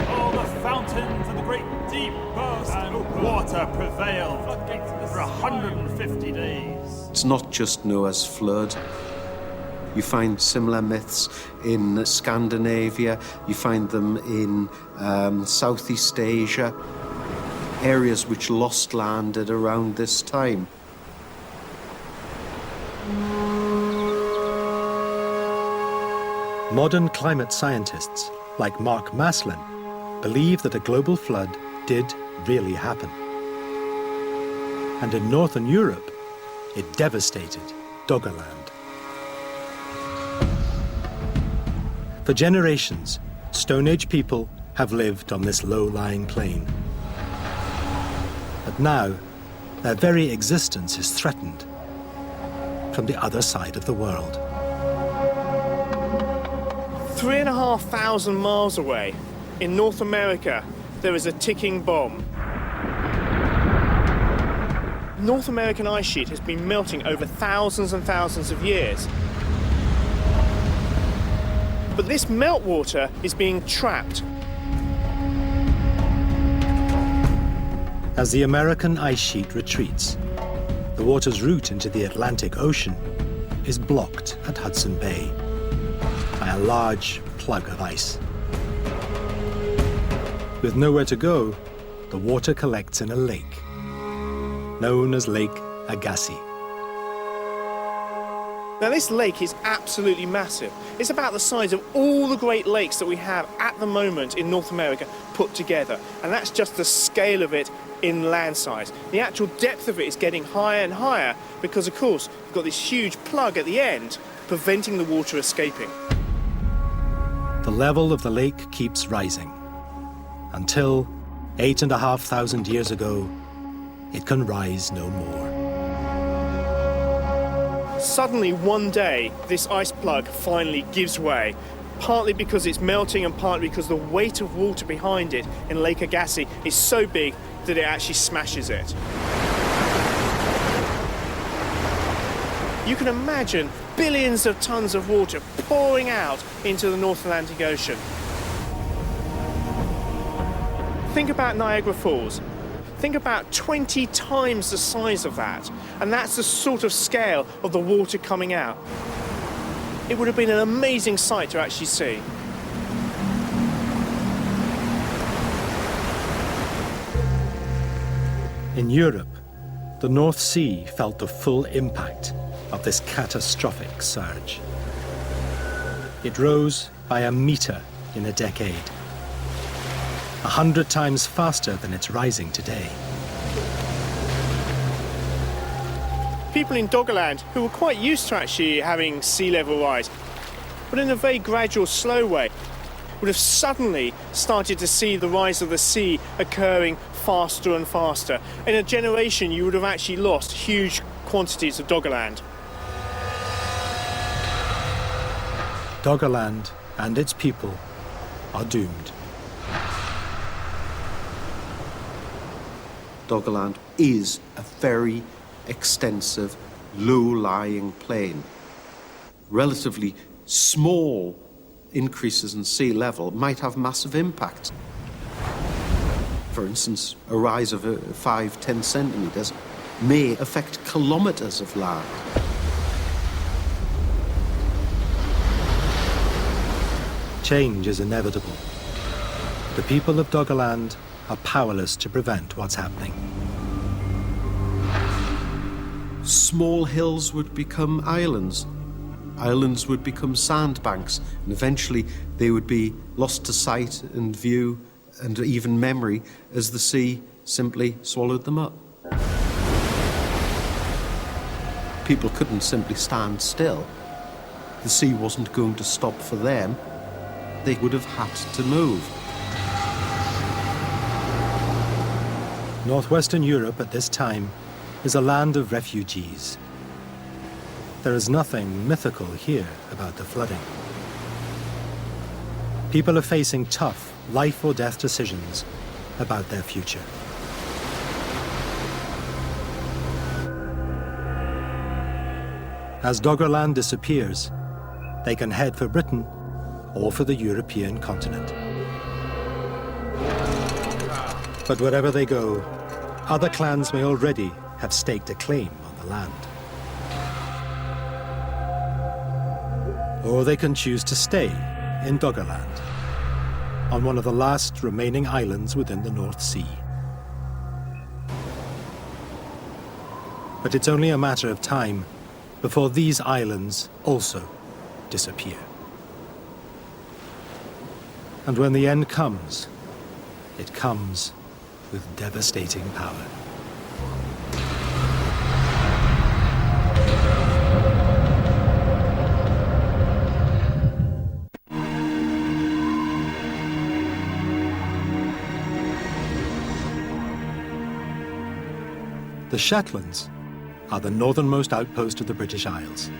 All the fountains of the great deep burst, and water prevailed for 150 days. It's not just Noah's flood. You find similar myths in Scandinavia, you find them in Southeast Asia, areas which lost land at around this time. Modern climate scientists, like Mark Maslin, believe that a global flood did really happen. And in northern Europe, it devastated Doggerland. For generations, Stone Age people have lived on this low-lying plain. But now, their very existence is threatened from the other side of the world. 3,500 miles away, in North America, there is a ticking bomb. North American ice sheet has been melting over thousands and thousands of years. But this meltwater is being trapped. As the American ice sheet retreats, the water's route into the Atlantic Ocean is blocked at Hudson Bay by a large plug of ice. With nowhere to go, the water collects in a lake, known as Lake Agassiz. Now this lake is absolutely massive. It's about the size of all the Great Lakes that we have at the moment in North America put together. And that's just the scale of it in land size. The actual depth of it is getting higher and higher because, of course, we've got this huge plug at the end preventing the water escaping. The level of the lake keeps rising until 8,500 years ago, it can rise no more. Suddenly, one day, this ice plug finally gives way, partly because it's melting and partly because the weight of water behind it in Lake Agassiz is so big that it actually smashes it. You can imagine billions of tons of water pouring out into the North Atlantic Ocean. Think about Niagara Falls. Think about 20 times the size of that, and that's the sort of scale of the water coming out. It would have been an amazing sight to actually see. In Europe, the North Sea felt the full impact of this catastrophic surge. It rose by a meter in a decade, 100 times faster than it's rising today. people in Doggerland who were quite used to actually having sea level rise, but in a very gradual, slow way, would have suddenly started to see the rise of the sea occurring faster and faster. In a generation, you would have actually lost huge quantities of Doggerland. Doggerland and its people are doomed. Doggerland is a very extensive, low-lying plain. Relatively small increases in sea level might have massive impacts. For instance, a rise of 5-10 centimetres may affect kilometres of land. Change is inevitable. The people of Doggerland are powerless to prevent what's happening. Small hills would become islands. Islands would become sandbanks, and eventually they would be lost to sight and view and even memory as the sea simply swallowed them up. People couldn't simply stand still. The sea wasn't going to stop for them. They would have had to move. Northwestern Europe at this time is a land of refugees. There is nothing mythical here about the flooding. People are facing tough life or death decisions about their future. As Doggerland disappears, they can head for Britain or for the European continent. But wherever they go, other clans may already have staked a claim on the land. Or they can choose to stay in Doggerland, on one of the last remaining islands within the North Sea. But it's only a matter of time before these islands also disappear. And when the end comes, it comes with devastating power. The Shetlands are the northernmost outpost of the British Isles.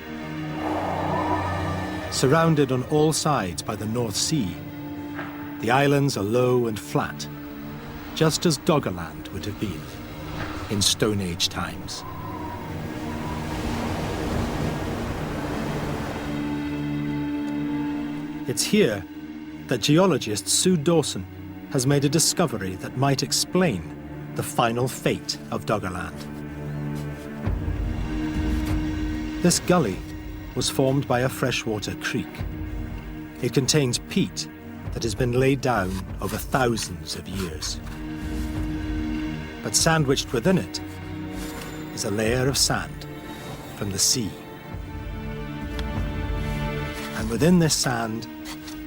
Surrounded on all sides by the North Sea, the islands are low and flat, just as Doggerland would have been in Stone Age times. It's here that geologist Sue Dawson has made a discovery that might explain the final fate of Doggerland. This gully was formed by a freshwater creek. It contains peat that has been laid down over thousands of years. But sandwiched within it is a layer of sand from the sea. And within this sand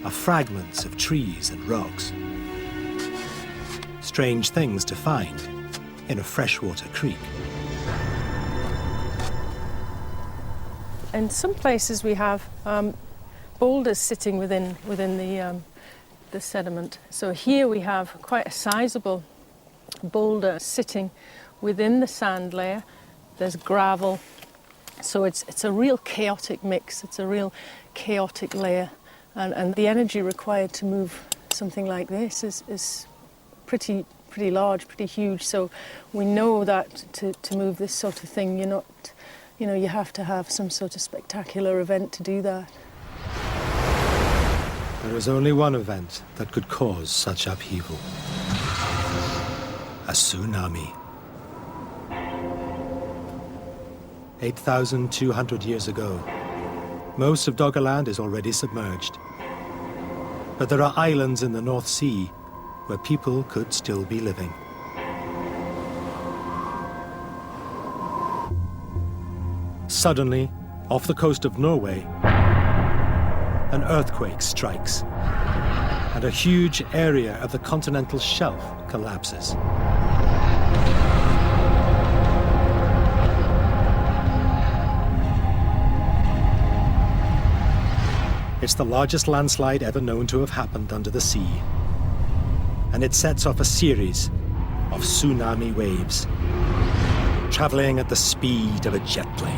are fragments of trees and rocks. Strange things to find in a freshwater creek. In some places we have boulders sitting within the sediment. So here we have quite a sizable boulder sitting within the sand layer. There's gravel, so it's a real chaotic mix. It's a real chaotic layer, and the energy required to move something like this is pretty large, pretty huge. So we know that to move this sort of thing, you have to have some sort of spectacular event to do that. There is only one event that could cause such upheaval: a tsunami. 8,200 years ago, most of Doggerland is already submerged. But there are islands in the North Sea where people could still be living. Suddenly, off the coast of Norway, an earthquake strikes, and a huge area of the continental shelf collapses. It's the largest landslide ever known to have happened under the sea. And it sets off a series of tsunami waves, traveling at the speed of a jet plane.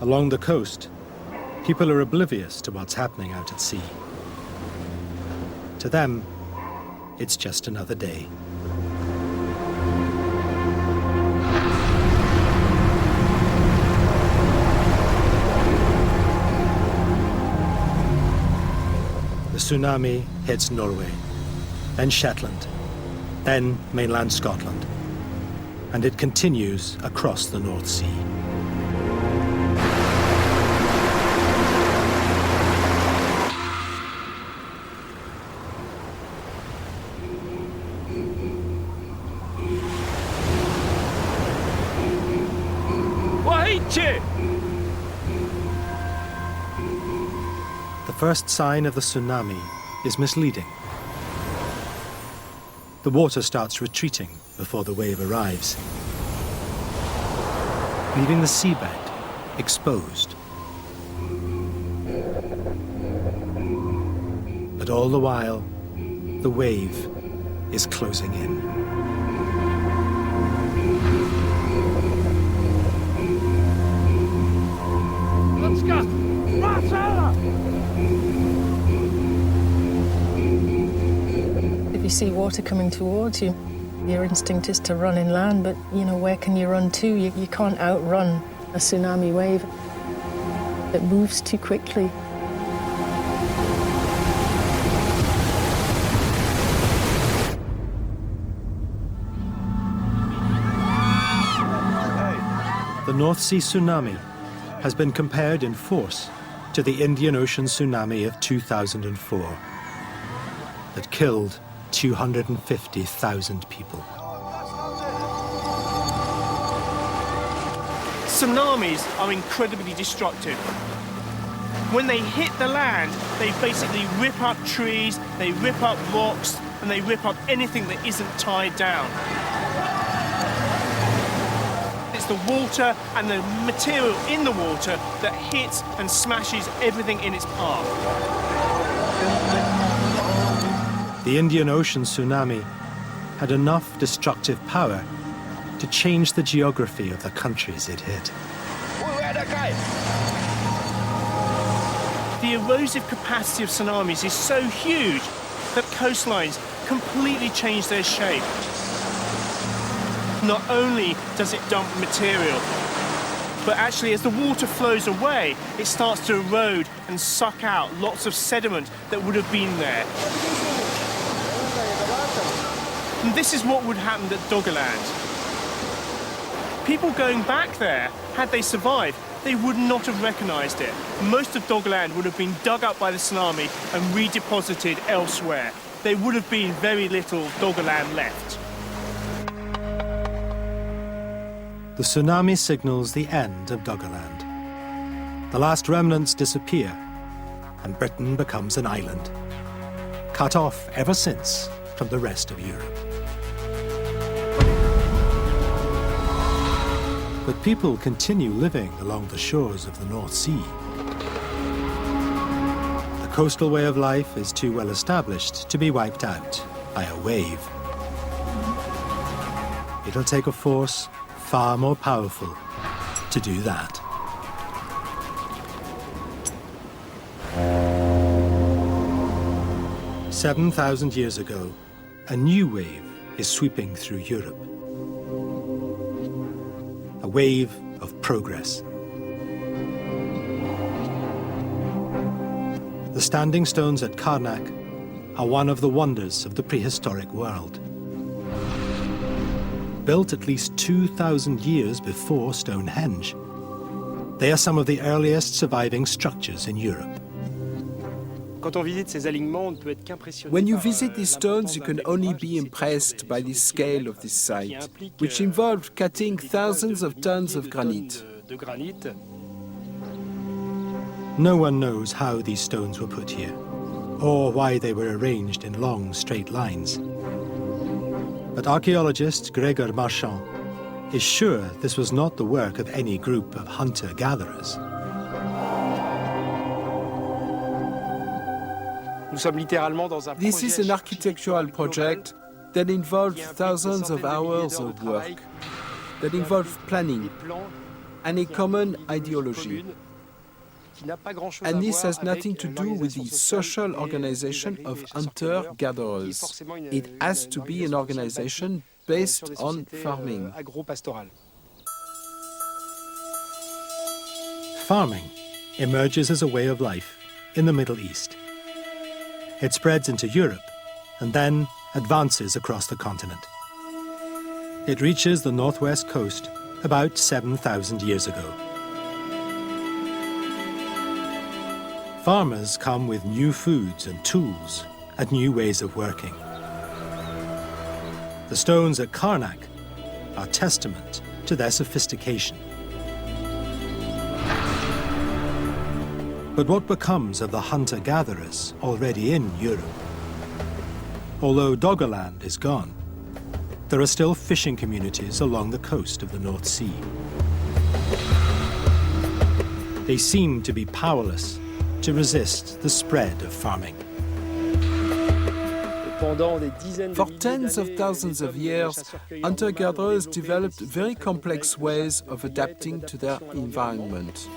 Along the coast, people are oblivious to what's happening out at sea. To them, it's just another day. The tsunami hits Norway, then Shetland, then mainland Scotland, and it continues across the North Sea. The first sign of the tsunami is misleading. The water starts retreating before the wave arrives, leaving the seabed exposed. But all the while, the wave is closing in. Let's go! If you see water coming towards you, your instinct is to run inland, but you know, where can you run to? You can't outrun a tsunami wave. It moves too quickly. The North Sea tsunami has been compared in force to the Indian Ocean tsunami of 2004 that killed 250,000 people. Tsunamis are incredibly destructive. When they hit the land, they basically rip up trees, they rip up rocks, and they rip up anything that isn't tied down. It's the water and the material in the water that hits and smashes everything in its path. The Indian Ocean tsunami had enough destructive power to change the geography of the countries it hit. The erosive capacity of tsunamis is so huge that coastlines completely change their shape. Not only does it dump material, but actually as the water flows away, it starts to erode and suck out lots of sediment that would have been there. And this is what would happen at Doggerland. People going back there, had they survived, they would not have recognised it. Most of Doggerland would have been dug up by the tsunami and redeposited elsewhere. There would have been very little Doggerland left. The tsunami signals the end of Doggerland. The last remnants disappear, and Britain becomes an island, cut off ever since from the rest of Europe. But people continue living along the shores of the North Sea. The coastal way of life is too well established to be wiped out by a wave. It'll take a force far more powerful to do that. "7,000 years ago, a new wave is sweeping through Europe. A wave of progress. The standing stones at Karnak are one of the wonders of the prehistoric world. Built at least 2,000 years before Stonehenge, they are some of the earliest surviving structures in Europe. When you visit these stones, you can only be impressed by the scale of this site, which involved cutting thousands of tons of granite. No one knows how these stones were put here, or why they were arranged in long, straight lines. But archaeologist Gregor Marchand is sure this was not the work of any group of hunter-gatherers. This is an architectural project that involved thousands of hours of work, that involved planning and a common ideology. And this has nothing to do with the social organization of hunter-gatherers. It has to be an organization based on farming. Farming emerges as a way of life in the Middle East. It spreads into Europe and then advances across the continent. It reaches the northwest coast about 7,000 years ago. Farmers come with new foods and tools and new ways of working. The stones at Karnak are testament to their sophistication. But what becomes of the hunter-gatherers already in Europe? Although Doggerland is gone, there are still fishing communities along the coast of the North Sea. They seem to be powerless to resist the spread of farming. For tens of thousands of years, hunter-gatherers developed very complex ways of adapting to their environment.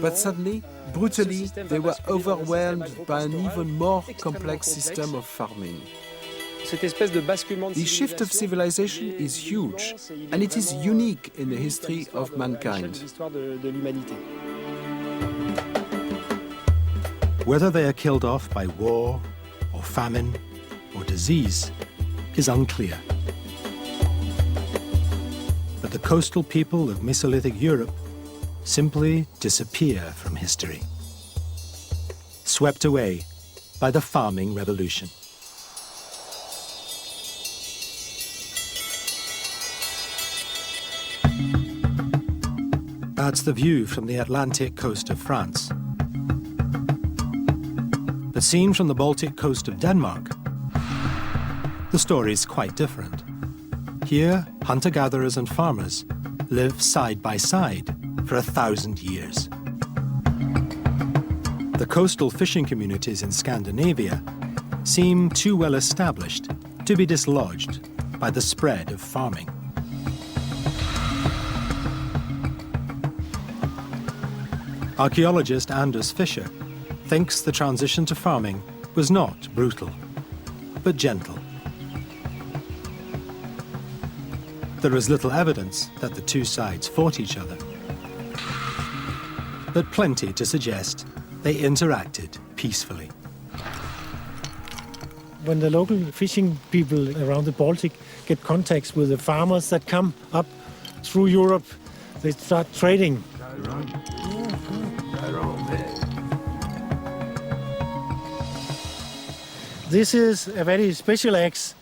But suddenly, brutally, they were overwhelmed by an even more complex system of farming. The shift of civilization is huge, and it is unique in the history of mankind. Whether they are killed off by war, or famine, or disease is unclear. But the coastal people of Mesolithic Europe simply disappear from history, swept away by the farming revolution. That's the view from the Atlantic coast of France. But seen from the Baltic coast of Denmark, the story's quite different. Here, hunter-gatherers and farmers live side by side for 1,000 years. The coastal fishing communities in Scandinavia seem too well established to be dislodged by the spread of farming. Archaeologist Anders Fischer thinks the transition to farming was not brutal, but gentle. There is little evidence that the two sides fought each other, but plenty to suggest they interacted peacefully. When the local fishing people around the Baltic get contacts with the farmers that come up through Europe, they start trading. This is a very special axe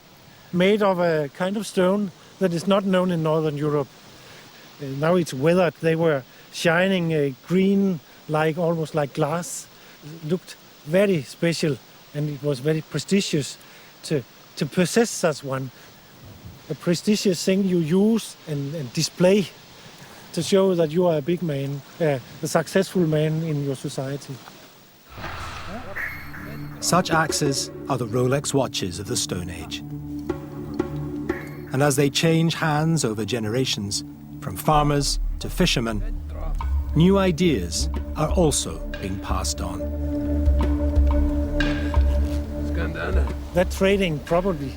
made of a kind of stone that is not known in Northern Europe. Now it's weathered. They were shining green, almost like glass. It looked very special, and it was very prestigious to possess such one. A prestigious thing you use and display to show that you are a big man, a successful man in your society. Such axes are the Rolex watches of the Stone Age. And as they change hands over generations, from farmers to fishermen, new ideas are also being passed on. That trading probably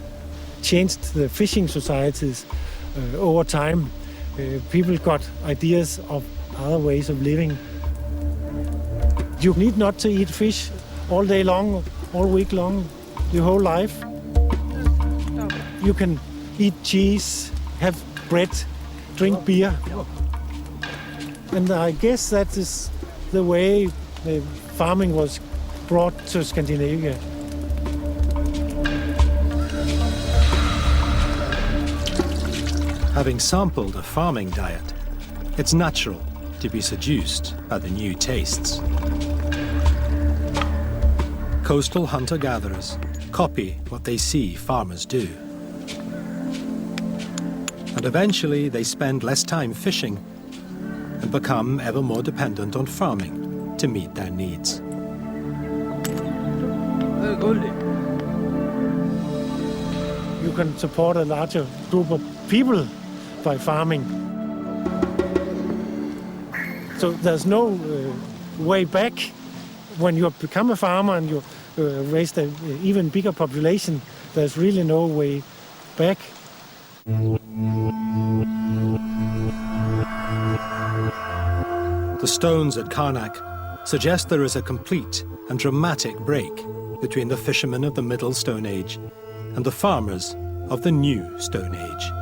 changed the fishing societies over time. People got ideas of other ways of living. You need not to eat fish all day long, all week long, your whole life. You can eat cheese, have bread, drink beer. And I guess that is the way the farming was brought to Scandinavia. Having sampled a farming diet, it's natural to be seduced by the new tastes. Coastal hunter-gatherers copy what they see farmers do. And eventually they spend less time fishing and become ever more dependent on farming to meet their needs. You can support a larger group of people by farming. So there's no way back. When you become a farmer and you raise an even bigger population, there's really no way back. The stones at Karnak suggest there is a complete and dramatic break between the fishermen of the Middle Stone Age and the farmers of the New Stone Age.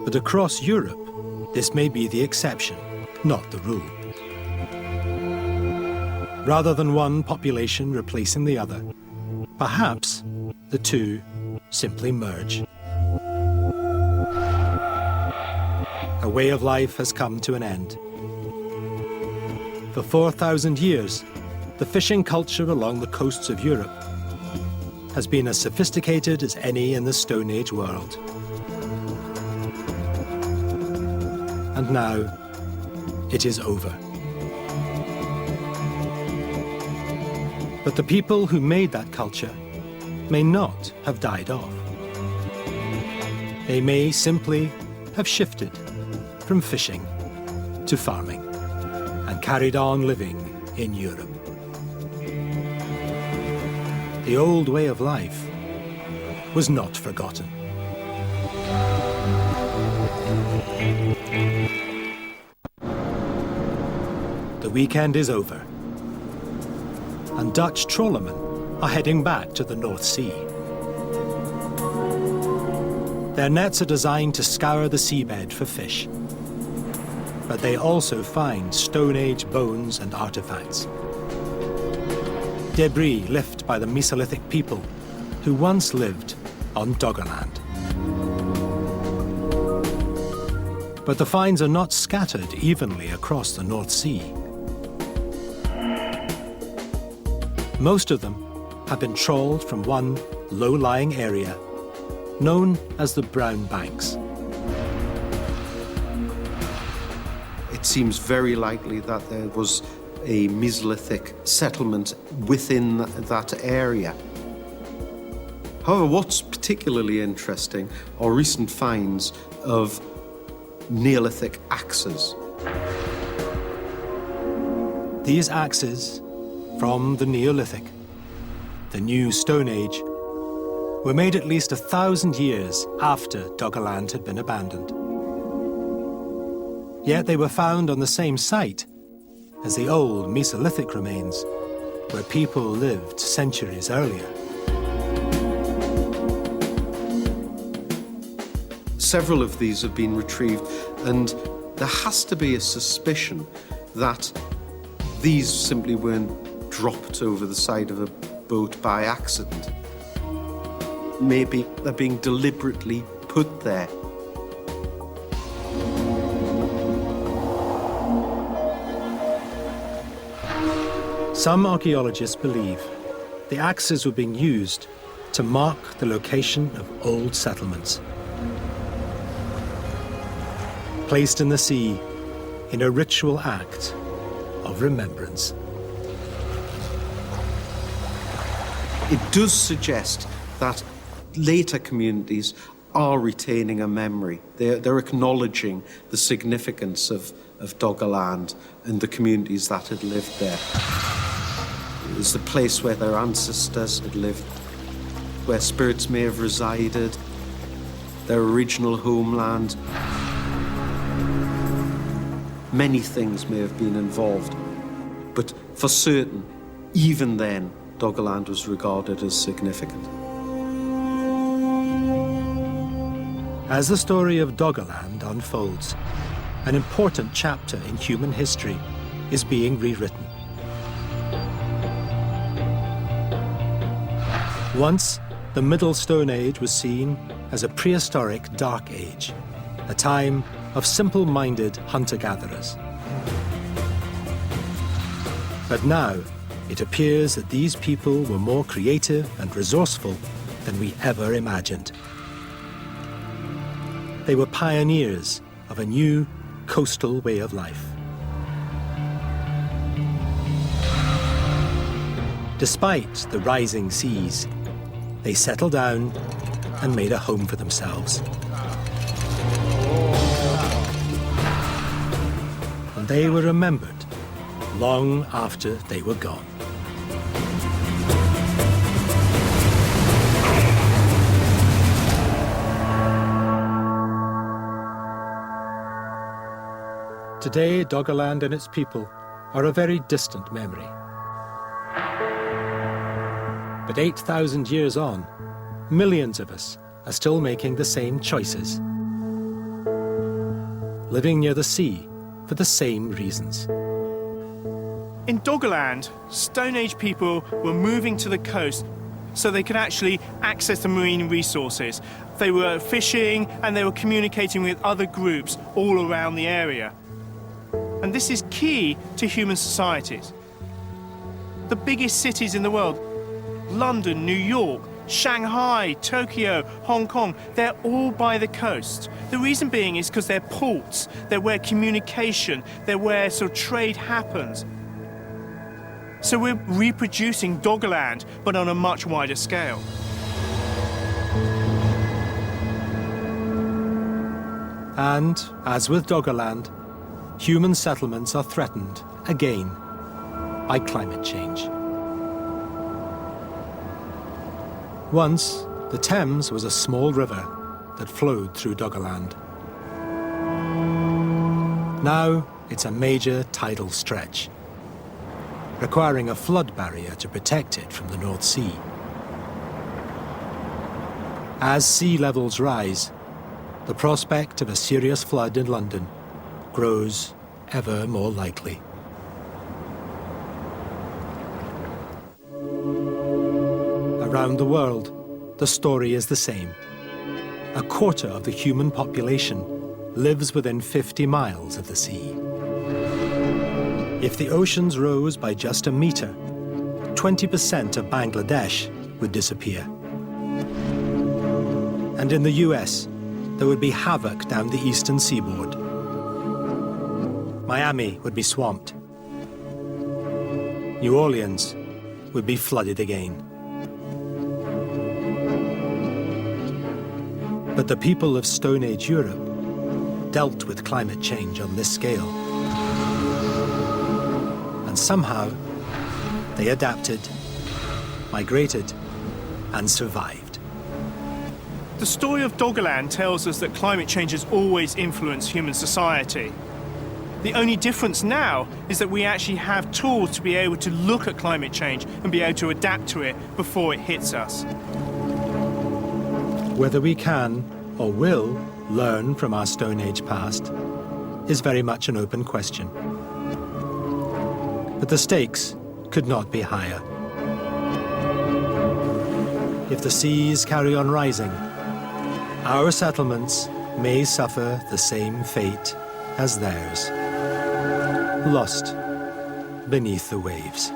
But across Europe, this may be the exception, not the rule. Rather than one population replacing the other, perhaps the two simply merge. A way of life has come to an end. For 4,000 years, the fishing culture along the coasts of Europe has been as sophisticated as any in the Stone Age world. And now, it is over. But the people who made that culture may not have died off. They may simply have shifted from fishing to farming and carried on living in Europe. The old way of life was not forgotten. The weekend is over, and Dutch trawlermen are heading back to the North Sea. Their nets are designed to scour the seabed for fish, but they also find Stone Age bones and artifacts. Debris left by the Mesolithic people who once lived on Doggerland. But the finds are not scattered evenly across the North Sea. Most of them have been trawled from one low-lying area known as the Brown Banks. It seems very likely that there was a Mesolithic settlement within that area. However, what's particularly interesting are recent finds of Neolithic axes. These axes from the Neolithic, the New Stone Age, were made at least 1,000 years after Doggerland had been abandoned. Yet they were found on the same site as the old Mesolithic remains, where people lived centuries earlier. Several of these have been retrieved, and there has to be a suspicion that these simply weren't dropped over the side of a boat by accident. Maybe they're being deliberately put there. Some archaeologists believe the axes were being used to mark the location of old settlements, placed in the sea in a ritual act of remembrance. It does suggest that later communities are retaining a memory. They're acknowledging the significance of Doggerland and the communities that had lived there. It was the place where their ancestors had lived, where spirits may have resided, their original homeland. Many things may have been involved, but for certain, even then, Doggerland was regarded as significant. As the story of Doggerland unfolds, an important chapter in human history is being rewritten. Once, the Middle Stone Age was seen as a prehistoric dark age, a time of simple-minded hunter-gatherers. But now, it appears that these people were more creative and resourceful than we ever imagined. They were pioneers of a new coastal way of life. Despite the rising seas, they settled down and made a home for themselves. And they were remembered long after they were gone. Today, Doggerland and its people are a very distant memory. But 8,000 years on, millions of us are still making the same choices, living near the sea for the same reasons. In Doggerland, Stone Age people were moving to the coast so they could actually access the marine resources. They were fishing and they were communicating with other groups all around the area. And this is key to human societies. The biggest cities in the world, London, New York, Shanghai, Tokyo, Hong Kong, they're all by the coast. The reason being is because they're ports, they're where communication, they're where sort of trade happens. So we're reproducing Doggerland, but on a much wider scale. And, as with Doggerland, human settlements are threatened again by climate change. Once, the Thames was a small river that flowed through Doggerland. Now, it's a major tidal stretch, requiring a flood barrier to protect it from the North Sea. As sea levels rise, the prospect of a serious flood in London grows ever more likely. Around the world, the story is the same. A quarter of the human population lives within 50 miles of the sea. If the oceans rose by just a meter, 20% of Bangladesh would disappear. And in the US, there would be havoc down the eastern seaboard. Miami would be swamped. New Orleans would be flooded again. But the people of Stone Age Europe dealt with climate change on this scale. And somehow, they adapted, migrated, and survived. The story of Doggerland tells us that climate change has always influenced human society. The only difference now is that we actually have tools to be able to look at climate change and be able to adapt to it before it hits us. Whether we can or will learn from our Stone Age past is very much an open question. But the stakes could not be higher. If the seas carry on rising, our settlements may suffer the same fate as theirs, lost beneath the waves.